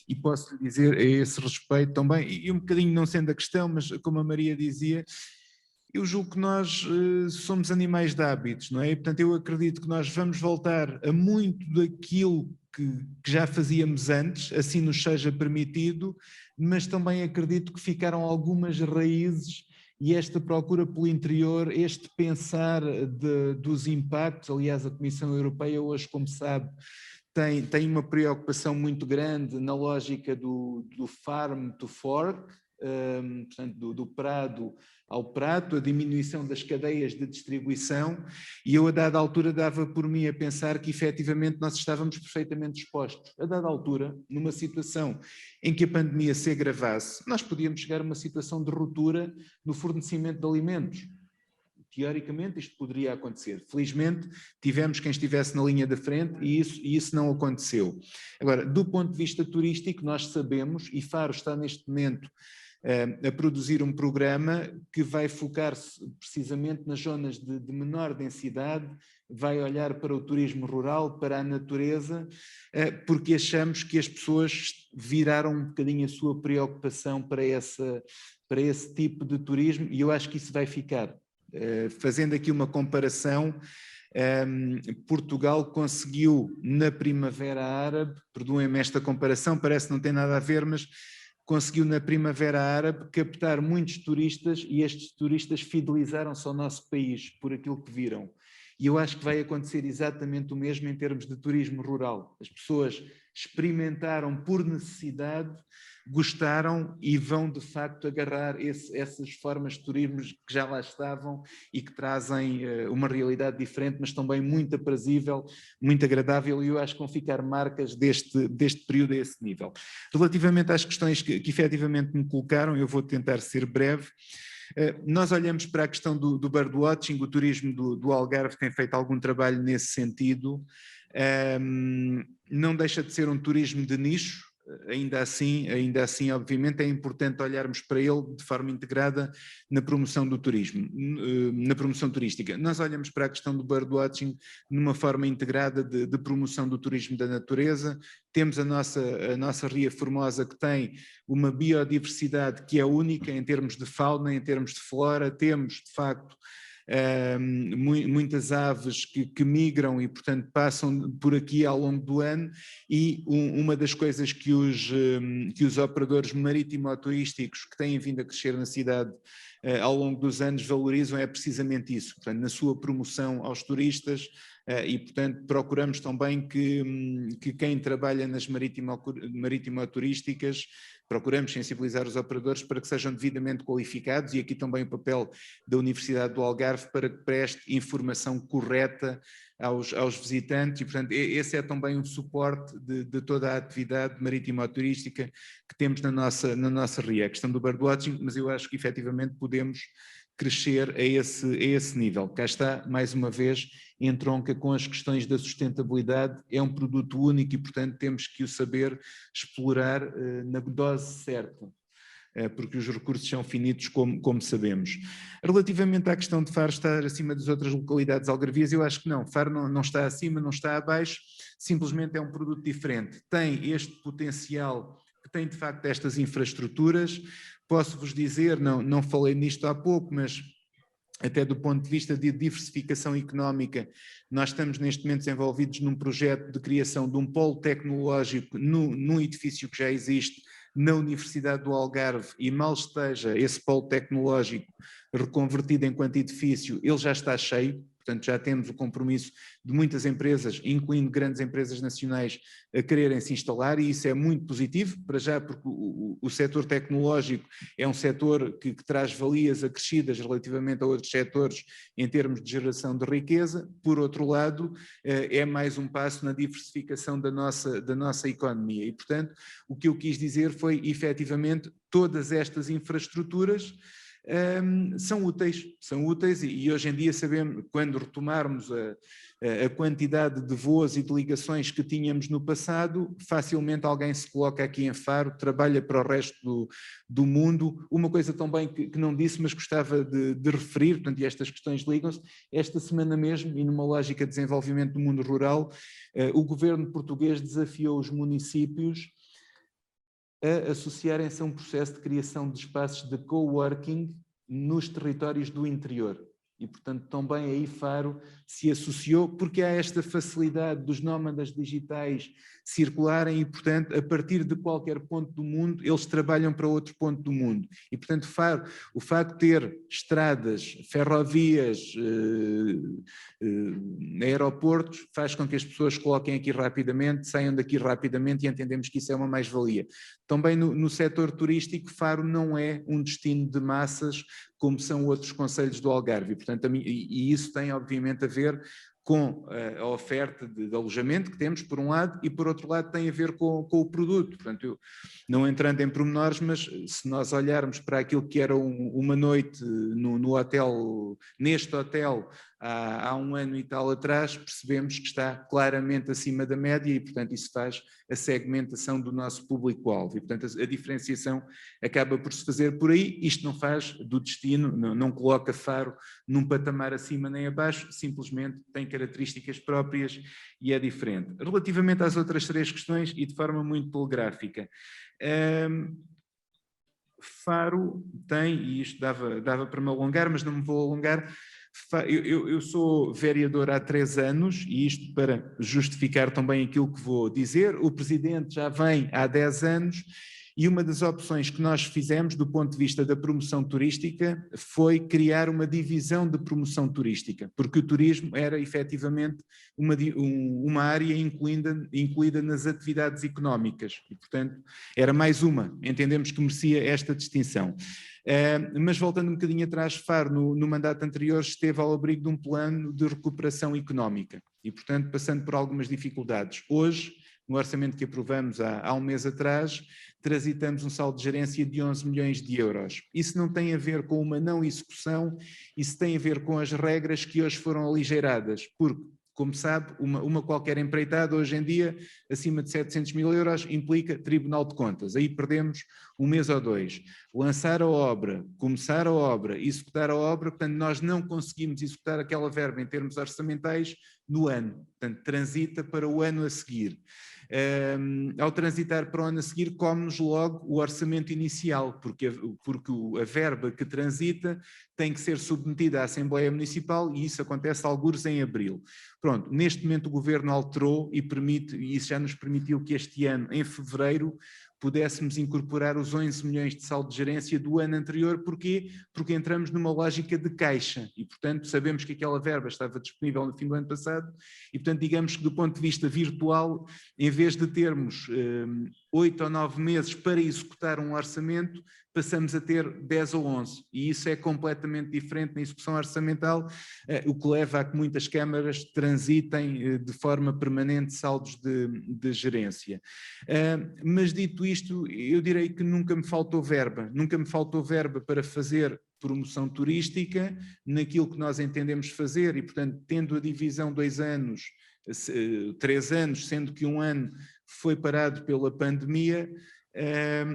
e posso lhe dizer a esse respeito também, e um bocadinho não sendo a questão, mas como a Maria dizia, eu julgo que nós somos animais de hábitos, não é? E, portanto, eu acredito que nós vamos voltar a muito daquilo que já fazíamos antes, assim nos seja permitido, mas também acredito que ficaram algumas raízes e esta procura pelo interior, este pensar dos impactos. Aliás, a Comissão Europeia hoje, como sabe, tem uma preocupação muito grande na lógica do farm to fork, portanto, do prado ao prato, a diminuição das cadeias de distribuição, e eu a dada altura dava por mim a pensar que efetivamente nós estávamos perfeitamente expostos. A dada altura, numa situação em que a pandemia se agravasse, nós podíamos chegar a uma situação de ruptura no fornecimento de alimentos. Teoricamente isto poderia acontecer. Felizmente tivemos quem estivesse na linha da frente e isso não aconteceu. Agora, do ponto de vista turístico, nós sabemos, e Faro está neste momento a produzir um programa que vai focar-se precisamente nas zonas de menor densidade, vai olhar para o turismo rural, para a natureza, porque achamos que as pessoas viraram um bocadinho a sua preocupação para esse tipo de turismo, e eu acho que isso vai ficar. Fazendo aqui uma comparação, Portugal conseguiu na Primavera Árabe, perdoem-me esta comparação, parece que não tem nada a ver, mas conseguiu na Primavera Árabe captar muitos turistas e estes turistas fidelizaram-se ao nosso país por aquilo que viram. E eu acho que vai acontecer exatamente o mesmo em termos de turismo rural. As pessoas experimentaram por necessidade, gostaram e vão de facto agarrar essas formas de turismo que já lá estavam e que trazem uma realidade diferente, mas também muito aprazível, muito agradável, e eu acho que vão ficar marcas deste período a esse nível. Relativamente às questões que efetivamente me colocaram, eu vou tentar ser breve. Nós olhamos para a questão do birdwatching, o turismo do Algarve tem feito algum trabalho nesse sentido. Não deixa de ser um turismo de nicho, ainda assim, obviamente, é importante olharmos para ele de forma integrada na promoção do turismo, na promoção turística. Nós olhamos para a questão do birdwatching numa forma integrada de promoção do turismo da natureza. Temos a nossa Ria Formosa, que tem uma biodiversidade que é única em termos de fauna, em termos de flora. Temos, de facto, muitas aves que migram e, portanto, passam por aqui ao longo do ano, e uma das coisas que os operadores marítimo-turísticos que têm vindo a crescer na cidade ao longo dos anos valorizam é precisamente isso, portanto, na sua promoção aos turistas, e, portanto, procuramos também que quem trabalha nas marítimo-turísticas, procuramos sensibilizar os operadores para que sejam devidamente qualificados, e aqui também o papel da Universidade do Algarve para que preste informação correta aos visitantes, e, portanto, esse é também um suporte de toda a atividade marítimo-turística que temos na nossa RIA, a questão do birdwatching, mas eu acho que efetivamente podemos crescer a esse nível. Cá está, mais uma vez, entronca com as questões da sustentabilidade, é um produto único e, portanto, temos que o saber explorar na dose certa, porque os recursos são finitos, como sabemos. Relativamente à questão de Faro estar acima das outras localidades algarvias, eu acho que não. Faro não está acima, não está abaixo, simplesmente é um produto diferente. Tem este potencial, que tem de facto estas infraestruturas. Posso-vos dizer, não falei nisto há pouco, mas até do ponto de vista de diversificação económica, nós estamos neste momento envolvidos num projeto de criação de um polo tecnológico num edifício que já existe na Universidade do Algarve, e mal esteja esse polo tecnológico reconvertido enquanto edifício, ele já está cheio. Portanto, já temos o compromisso de muitas empresas, incluindo grandes empresas nacionais, a quererem se instalar, e isso é muito positivo, para já porque o setor tecnológico é um setor que traz valias acrescidas relativamente a outros setores em termos de geração de riqueza. Por outro lado, é mais um passo na diversificação da nossa economia, e, portanto, o que eu quis dizer foi, efetivamente, todas estas infraestruturas são úteis, e hoje em dia sabemos, quando retomarmos a quantidade de voos e de ligações que tínhamos no passado, facilmente alguém se coloca aqui em Faro, trabalha para o resto do mundo. Uma coisa também que não disse, mas gostava de referir, portanto, e estas questões ligam-se, esta semana mesmo, e numa lógica de desenvolvimento do mundo rural, o governo português desafiou os municípios a associarem-se a um processo de criação de espaços de coworking nos territórios do interior. E, portanto, também aí Faro se associou, porque há esta facilidade dos nómadas digitais circularem e, portanto, a partir de qualquer ponto do mundo, eles trabalham para outro ponto do mundo. E, portanto, Faro, o facto de ter estradas, ferrovias, aeroportos, faz com que as pessoas coloquem aqui rapidamente, saiam daqui rapidamente, e entendemos que isso é uma mais-valia. Também no setor turístico, Faro não é um destino de massas, como são outros concelhos do Algarve, e, portanto, e isso tem obviamente a ver com a oferta de alojamento que temos, por um lado, e por outro lado tem a ver com o produto. Portanto, eu, não entrando em pormenores, mas se nós olharmos para aquilo que era uma noite no hotel, neste hotel, há um ano e tal atrás, percebemos que está claramente acima da média, e, portanto, isso faz a segmentação do nosso público-alvo, e, portanto, a diferenciação acaba por se fazer por aí. Isto não faz do destino, não coloca Faro num patamar acima nem abaixo, simplesmente tem características próprias e é diferente. Relativamente às outras três questões, e de forma muito telegráfica, Faro tem, e isto dava para me alongar, mas não me vou alongar, Eu sou vereador há 3 anos e isto para justificar também aquilo que vou dizer. O Presidente já vem há 10 anos e uma das opções que nós fizemos do ponto de vista da promoção turística foi criar uma divisão de promoção turística, porque o turismo era efetivamente uma área incluída nas atividades económicas e, portanto, era mais uma. Entendemos que merecia esta distinção. Mas voltando um bocadinho atrás, Faro, no mandato anterior, esteve ao abrigo de um plano de recuperação económica e, portanto, passando por algumas dificuldades. Hoje, no orçamento que aprovamos há um mês atrás, transitamos um saldo de gerência de 11 milhões de euros. Isso não tem a ver com uma não execução, isso tem a ver com as regras que hoje foram aligeiradas, porque, como sabe, uma qualquer empreitada hoje em dia, acima de 700 mil euros, implica Tribunal de Contas. Aí perdemos 1 mês ou 2. Lançar a obra, começar a obra, executar a obra, portanto, nós não conseguimos executar aquela verba em termos orçamentais no ano. Portanto, transita para o ano a seguir. Ao transitar para o ano a seguir, come-nos logo o orçamento inicial, porque a verba que transita tem que ser submetida à Assembleia Municipal e isso acontece algures em abril. Pronto, neste momento o Governo alterou e isso já nos permitiu que este ano, em fevereiro, pudéssemos incorporar os 11 milhões de saldo de gerência do ano anterior. Porquê? Porque entramos numa lógica de caixa e, portanto, sabemos que aquela verba estava disponível no fim do ano passado e, portanto, digamos que do ponto de vista virtual, em vez de termos 8 ou 9 meses para executar um orçamento, passamos a ter 10 ou 11 e isso é completamente diferente na execução orçamental, o que leva a que muitas câmaras transitem de forma permanente saldos de gerência. Mas dito isto, eu direi que nunca me faltou verba para fazer promoção turística naquilo que nós entendemos fazer e, portanto, tendo a divisão 2 anos, 3 anos, sendo que 1 ano foi parado pela pandemia,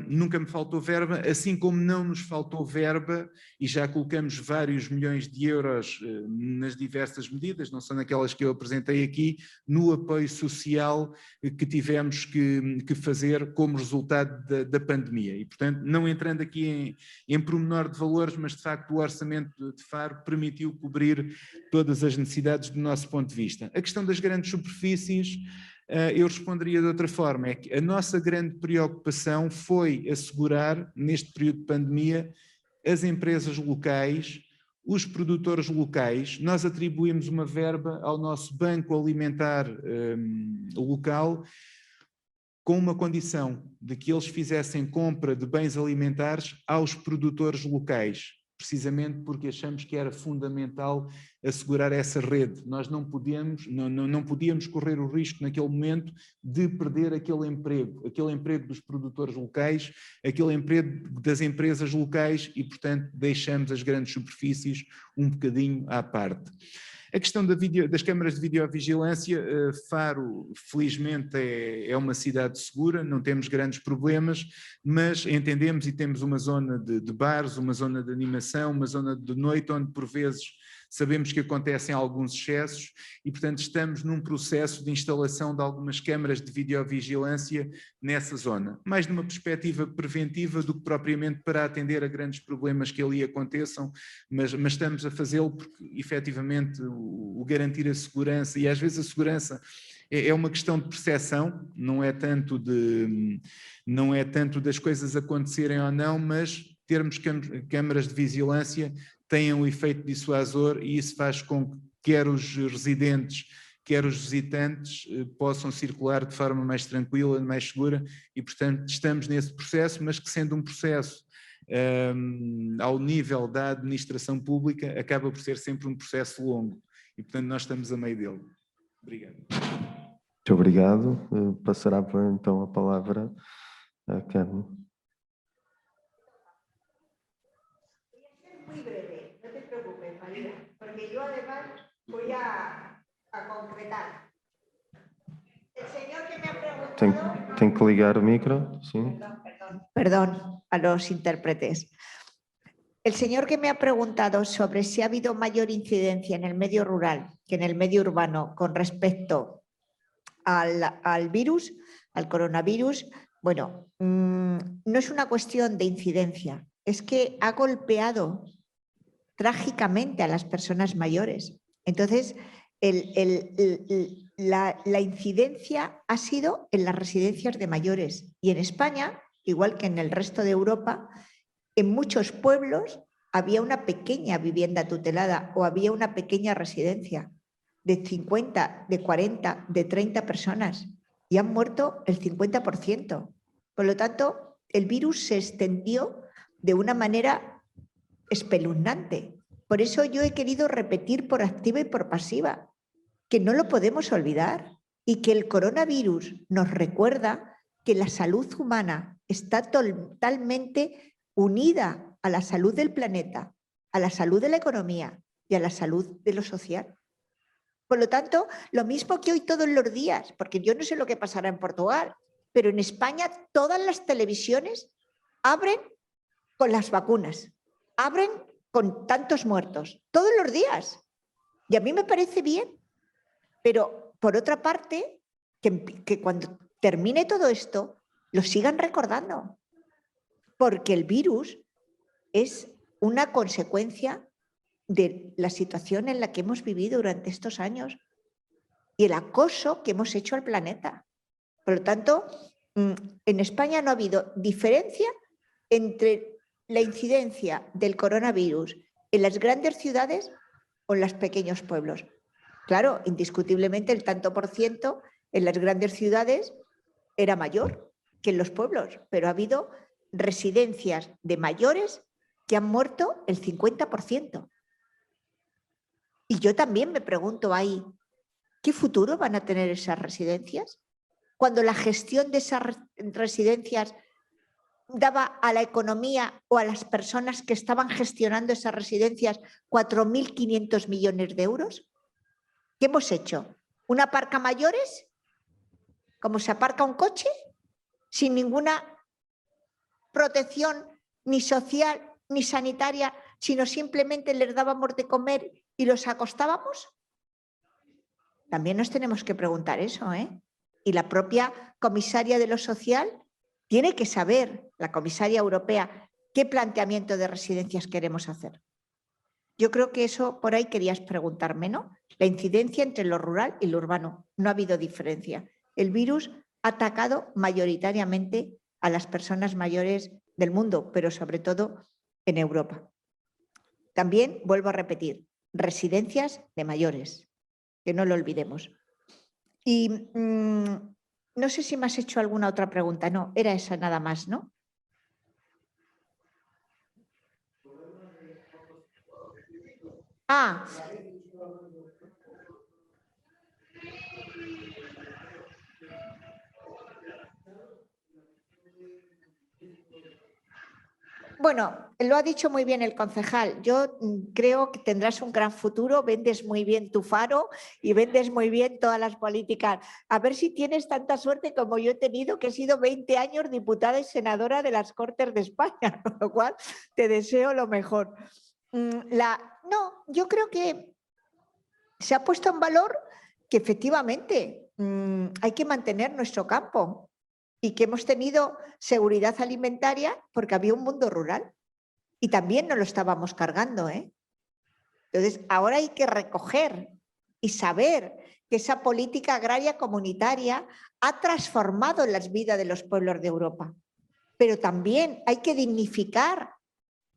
nunca me faltou verba, assim como não nos faltou verba e já colocamos vários milhões de euros nas diversas medidas, não são aquelas que eu apresentei aqui, no apoio social que tivemos que fazer como resultado da pandemia e, portanto, não entrando aqui em pormenor de valores, mas de facto o orçamento de Faro permitiu cobrir todas as necessidades do nosso ponto de vista. A questão das grandes superfícies, eu responderia de outra forma, é que a nossa grande preocupação foi assegurar, neste período de pandemia, as empresas locais, os produtores locais. Nós atribuímos uma verba ao nosso banco alimentar local com uma condição de que eles fizessem compra de bens alimentares aos produtores locais, precisamente porque achamos que era fundamental assegurar essa rede. Nós não podíamos correr o risco naquele momento de perder aquele emprego dos produtores locais, aquele emprego das empresas locais e, portanto, deixamos as grandes superfícies um bocadinho à parte. A questão das câmaras de videovigilância, Faro, felizmente, é uma cidade segura, não temos grandes problemas, mas entendemos e temos uma zona de bares, uma zona de animação, uma zona de noite, onde por vezes sabemos que acontecem alguns excessos e, portanto, estamos num processo de instalação de algumas câmaras de videovigilância nessa zona, mais de uma perspectiva preventiva do que propriamente para atender a grandes problemas que ali aconteçam, mas estamos a fazê-lo porque, efetivamente, o garantir a segurança, e às vezes a segurança é uma questão de percepção, não é tanto das coisas acontecerem ou não, mas termos câmaras de vigilância tenham um efeito dissuasor e isso faz com que quer os residentes, quer os visitantes possam circular de forma mais tranquila, mais segura e, portanto, estamos nesse processo, mas que sendo um processo ao nível da administração pública, acaba por ser sempre um processo longo e, portanto, nós estamos a meio dele. Obrigado. Muito obrigado. Passará então a palavra a Carmen. Muy breve, no te preocupes, María, porque yo además voy a concretar. El señor que me ha preguntado... Tem que ligar o micro, sí. Perdón a los intérpretes. El señor que me ha preguntado sobre si ha habido mayor incidencia en el medio rural que en el medio urbano con respecto al virus, al coronavirus, bueno, no es una cuestión de incidencia, es que ha golpeado trágicamente a las personas mayores. Entonces, la incidencia ha sido en las residencias de mayores. Y en España, igual que en el resto de Europa, en muchos pueblos había una pequeña vivienda tutelada o había una pequeña residencia de 50, de 40, de 30 personas y han muerto el 50%. Por lo tanto, el virus se extendió de una manera espeluznante. Por eso yo he querido repetir por activa y por pasiva que no lo podemos olvidar y que el coronavirus nos recuerda que la salud humana está totalmente unida a la salud del planeta, a la salud de la economía y a la salud de lo social. Por lo tanto, lo mismo que hoy todos los días, porque yo no sé lo que pasará en Portugal, pero en España todas las televisiones abren con las vacunas, abren con tantos muertos, todos los días. Y a mí me parece bien, pero por otra parte, que cuando termine todo esto, lo sigan recordando, porque el virus es una consecuencia de la situación en la que hemos vivido durante estos años y el acoso que hemos hecho al planeta. Por lo tanto, en España no ha habido diferencia entre la incidencia del coronavirus en las grandes ciudades o en los pequeños pueblos. Claro, indiscutiblemente el tanto por ciento en las grandes ciudades era mayor que en los pueblos, pero ha habido residencias de mayores que han muerto el 50%. Y yo también me pregunto ahí, ¿qué futuro van a tener esas residencias? Cuando la gestión de esas residencias daba a la economía o a las personas que estaban gestionando esas residencias 4.500 millones de euros. ¿Qué hemos hecho? ¿Una aparca mayores? ¿Como se aparca un coche? Sin ninguna protección ni social ni sanitaria, sino simplemente les dábamos de comer y los acostábamos. También nos tenemos que preguntar eso, ¿eh? Y la propia comisaria de lo social tiene que saber, la comisaria europea, qué planteamiento de residencias queremos hacer. Yo creo que eso por ahí querías preguntarme, ¿no? La incidencia entre lo rural y lo urbano. No ha habido diferencia. El virus ha atacado mayoritariamente a las personas mayores del mundo, pero sobre todo en Europa. También, vuelvo a repetir, residencias de mayores, que no lo olvidemos. Y no sé si me has hecho alguna otra pregunta. No, era esa nada más, ¿no? Ah. Bueno, lo ha dicho muy bien el concejal. Yo creo que tendrás un gran futuro, vendes muy bien tu faro y vendes muy bien todas las políticas. A ver si tienes tanta suerte como yo he tenido, que he sido 20 años diputada y senadora de las Cortes de España, con lo cual te deseo lo mejor. No, yo creo que se ha puesto en valor que efectivamente hay que mantener nuestro campo y que hemos tenido seguridad alimentaria porque había un mundo rural y también nos lo estábamos cargando, ¿eh? Entonces, ahora hay que recoger y saber que esa política agraria comunitaria ha transformado las vidas de los pueblos de Europa. Pero también hay que dignificar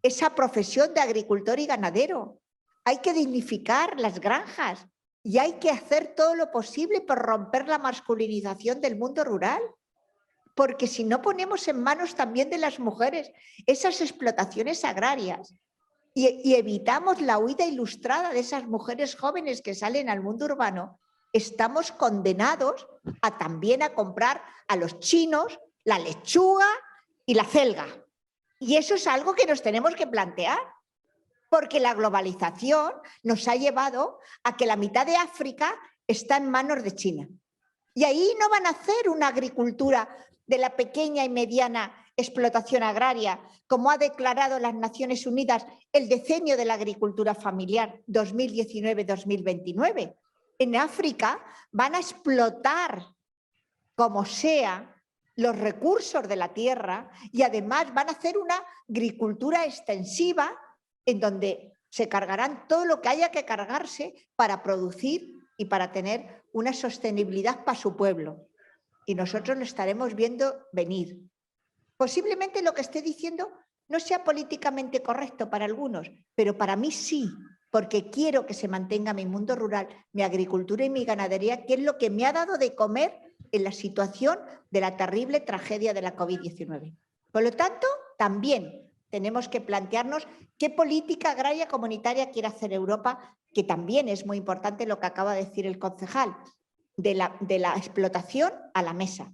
esa profesión de agricultor y ganadero. Hay que dignificar las granjas y hay que hacer todo lo posible por romper la masculinización del mundo rural. Porque si no ponemos en manos también de las mujeres esas explotaciones agrarias y evitamos la huida ilustrada de esas mujeres jóvenes que salen al mundo urbano, estamos condenados a también a comprar a los chinos la lechuga y la selga. Y eso es algo que nos tenemos que plantear, porque la globalización nos ha llevado a que la mitad de África está en manos de China. Y ahí no van a hacer una agricultura de la pequeña y mediana explotación agraria, como ha declarado las Naciones Unidas el decenio de la agricultura familiar 2019-2029. En África van a explotar como sea los recursos de la tierra y además van a hacer una agricultura extensiva en donde Se cargarán todo lo que haya que cargarse para producir y para tener una sostenibilidad para su pueblo. Y nosotros lo estaremos viendo venir. Posiblemente lo que esté diciendo no sea políticamente correcto para algunos, pero para mí sí, porque quiero que se mantenga mi mundo rural, mi agricultura y mi ganadería, que es lo que me ha dado de comer en la situación de la terrible tragedia de la COVID-19. Por lo tanto, también tenemos que plantearnos qué política agraria comunitaria quiere hacer Europa, que también es muy importante lo que acaba de decir el concejal, de la explotación a la mesa.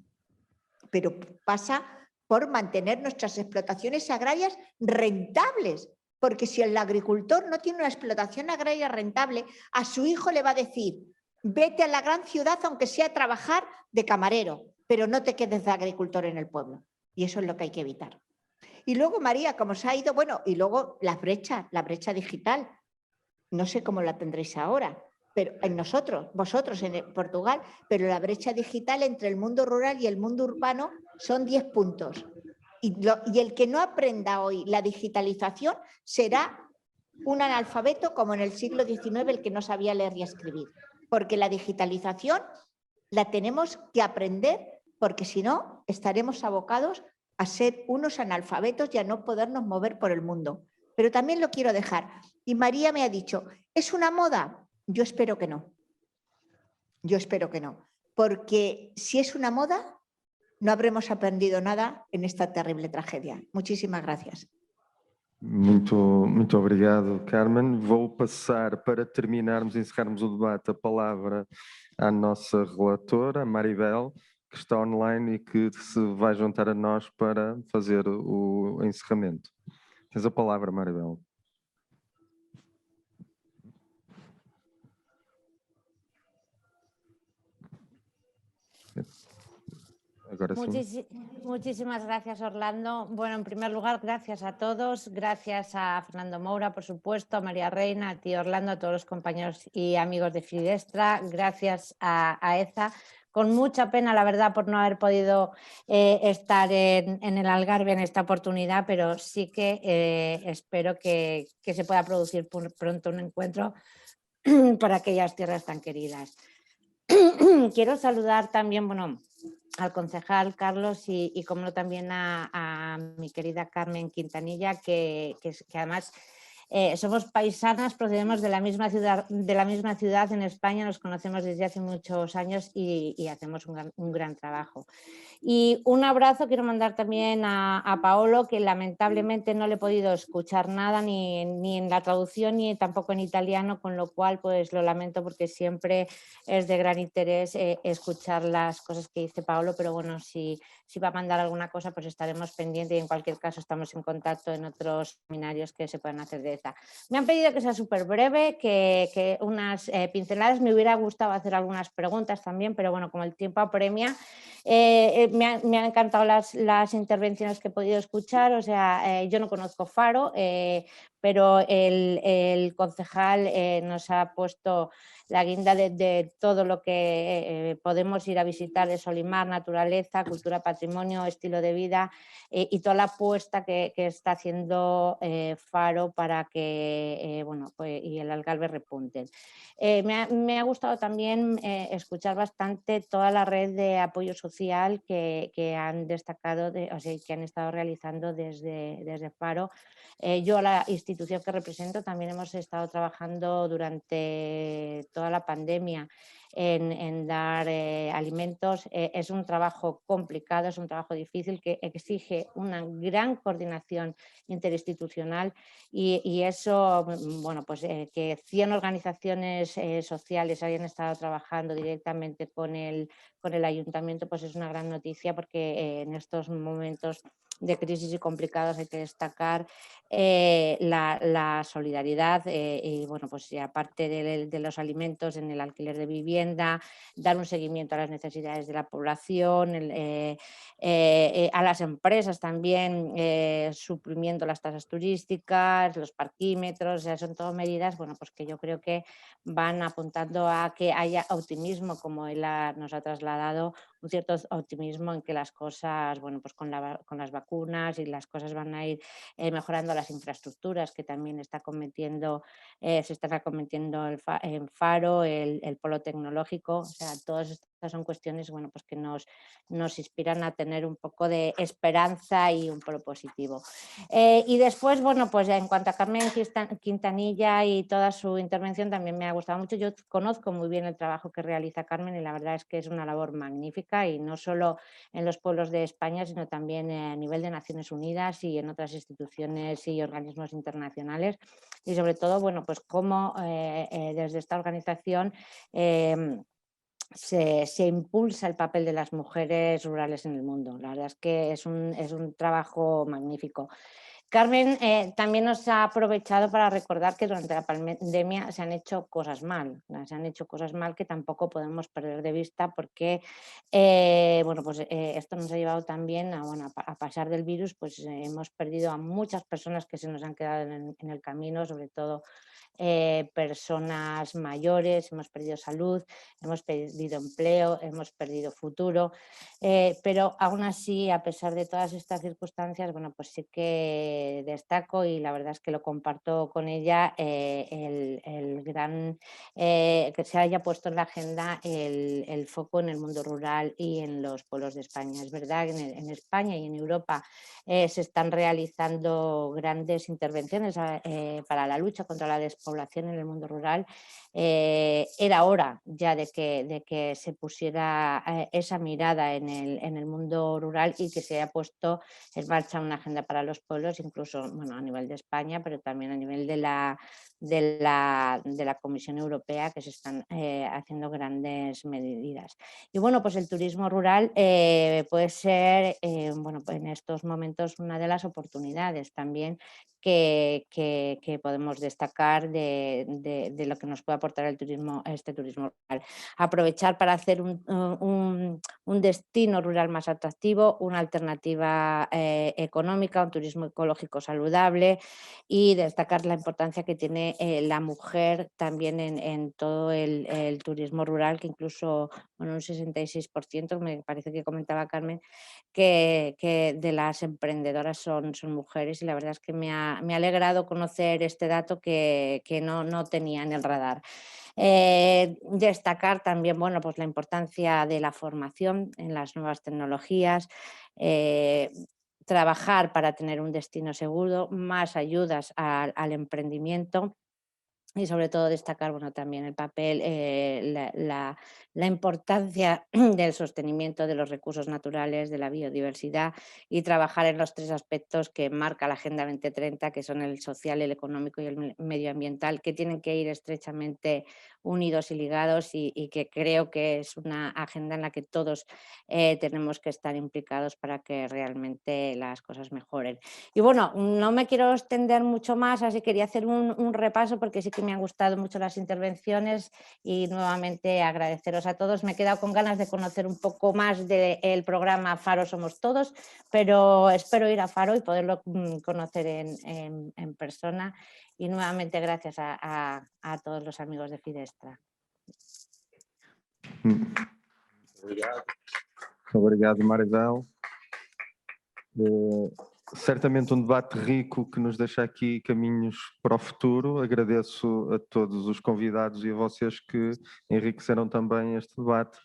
Pero pasa por mantener nuestras explotaciones agrarias rentables, porque si el agricultor no tiene una explotación agraria rentable, a su hijo le va a decir, vete a la gran ciudad aunque sea a trabajar de camarero, pero no te quedes de agricultor en el pueblo. Y eso es lo que hay que evitar. Y luego, María, como se ha ido, bueno, y luego la brecha digital. No sé cómo la tendréis ahora, pero en vosotros en Portugal, pero la brecha digital entre el mundo rural y el mundo urbano son 10 puntos. Y el que no aprenda hoy la digitalización será un analfabeto como en el siglo XIX, el que no sabía leer y escribir. Porque la digitalización la tenemos que aprender, porque si no estaremos abocados a ser unos analfabetos y a no podernos mover por el mundo. Pero también lo quiero dejar. Y María me ha dicho, ¿es una moda? Yo espero que no. Yo espero que no. Porque si es una moda, no habremos aprendido nada en esta terrible tragedia. Muchísimas gracias. Muito obrigado, Carmen. Vou passar, para terminarmos e encerrarmos o debate, a palavra à nossa relatora, a Maribel, que está online e que se vai juntar a nós para fazer o encerramento. Tens a palavra, Maribel. Ahora sí. Muchísimas gracias, Orlando. Bueno, en primer lugar, gracias a todos, gracias a Fernando Moura, por supuesto, a María Reina, a ti, Orlando, a todos los compañeros y amigos de Fidestra, gracias a EZA. Con mucha pena, la verdad, por no haber podido estar en el Algarve en esta oportunidad, pero sí que espero que se pueda producir pronto un encuentro para aquellas tierras tan queridas. Quiero saludar también, bueno, al concejal Carlos y como no también a mi querida Carmen Quintanilla, que además somos paisanas, procedemos de la misma ciudad en España, nos conocemos desde hace muchos años y hacemos un gran trabajo. Y un abrazo quiero mandar también a Paolo, que lamentablemente no le he podido escuchar nada ni en la traducción ni tampoco en italiano, con lo cual pues lo lamento porque siempre es de gran interés escuchar las cosas que dice Paolo, pero bueno, si va a mandar alguna cosa pues estaremos pendientes y en cualquier caso estamos en contacto en otros seminarios que se puedan hacer de EZA. Me han pedido que sea súper breve, que unas pinceladas, me hubiera gustado hacer algunas preguntas también, pero bueno, como el tiempo apremia, me han encantado las intervenciones que he podido escuchar, o sea, yo no conozco Faro, pero el concejal nos ha puesto la guinda de todo lo que podemos ir a visitar de Solimar, naturaleza, cultura, patrimonio, estilo de vida y toda la apuesta que está haciendo Faro para que bueno, pues, y el Algarve repunten. Me ha gustado también escuchar bastante toda la red de apoyo social que han destacado, o sea, que han estado realizando desde Faro. Yo, la institución que represento, también hemos estado trabajando durante toda la pandemia en dar alimentos. Es un trabajo complicado, es un trabajo difícil que exige una gran coordinación interinstitucional y eso, bueno, pues que 100 organizaciones sociales hayan estado trabajando directamente con el ayuntamiento, pues es una gran noticia porque en estos momentos de crisis y complicados hay que destacar la solidaridad y bueno, pues aparte de los alimentos en el alquiler de vivienda, dar un seguimiento a las necesidades de la población, a las empresas también suprimiendo las tasas turísticas, los parquímetros, o sea, son todo medidas, bueno, pues que yo creo que van apuntando a que haya optimismo, como él nos ha trasladado, un cierto optimismo en que las cosas, bueno, pues con las vacunas y las cosas van a ir mejorando, las infraestructuras que también se están acometiendo en Faro, el polo tecnológico, o sea, todas estas son cuestiones, bueno, pues que nos inspiran a tener un poco de esperanza y un polo positivo. Y después, bueno, pues en cuanto a Carmen Quintanilla y toda su intervención también me ha gustado mucho. Yo conozco muy bien el trabajo que realiza Carmen y la verdad es que es una labor magnífica y no solo en los pueblos de España, sino también a nivel de Naciones Unidas y en otras instituciones y organismos internacionales. Y sobre todo, bueno, pues cómo desde esta organización se impulsa el papel de las mujeres rurales en el mundo. La verdad es que es un trabajo magnífico. Carmen también nos ha aprovechado para recordar que durante la pandemia se han hecho cosas mal, que tampoco podemos perder de vista porque bueno, pues, esto nos ha llevado también a pasar del virus, pues hemos perdido a muchas personas que se nos han quedado en el camino, sobre todo personas mayores, hemos perdido salud, hemos perdido empleo, hemos perdido futuro, pero aún así, a pesar de todas estas circunstancias, bueno, pues sí que destaco y la verdad es que lo comparto con ella, el gran que se haya puesto en la agenda el foco en el mundo rural y en los pueblos de España. Es verdad que en España y en Europa se están realizando grandes intervenciones para la lucha contra la despoblación en el mundo rural. Era hora ya de que se pusiera esa mirada en el mundo rural y que se haya puesto en marcha una agenda para los pueblos, incluso bueno, a nivel de España, pero también a nivel de la Comisión Europea, que se están haciendo grandes medidas. Y bueno, pues el turismo rural puede ser bueno, pues en estos momentos una de las oportunidades también que podemos destacar de lo que nos puede aportar este turismo rural. Aprovechar para hacer un destino rural más atractivo, una alternativa económica, un turismo ecológico saludable y destacar la importancia que tiene la mujer también en todo el turismo rural, que incluso bueno, un 66%, me parece que comentaba Carmen, que de las emprendedoras son mujeres y la verdad es que me ha alegrado conocer este dato que no tenía en el radar. Destacar también bueno, pues la importancia de la formación en las nuevas tecnologías, trabajar para tener un destino seguro, más ayudas al emprendimiento. Y sobre todo destacar bueno, también el papel, la importancia del sostenimiento de los recursos naturales, de la biodiversidad y trabajar en los 3 aspectos que marca la Agenda 2030, que son el social, el económico y el medioambiental, que tienen que ir estrechamente unidos y ligados y que creo que es una agenda en la que todos tenemos que estar implicados para que realmente las cosas mejoren. Y bueno, no me quiero extender mucho más, así quería hacer un repaso porque sí que me han gustado mucho las intervenciones y nuevamente agradeceros a todos. Me he quedado con ganas de conocer un poco más del programa Faro Somos Todos, pero espero ir a Faro y poderlo conocer en persona. Y nuevamente gracias a todos los amigos de Fidestra. Obrigado, Maribel. Certamente um debate rico que nos deixa aqui caminhos para o futuro. Agradeço a todos os convidados e a vocês que enriqueceram também este debate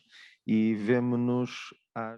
e vemo-nos às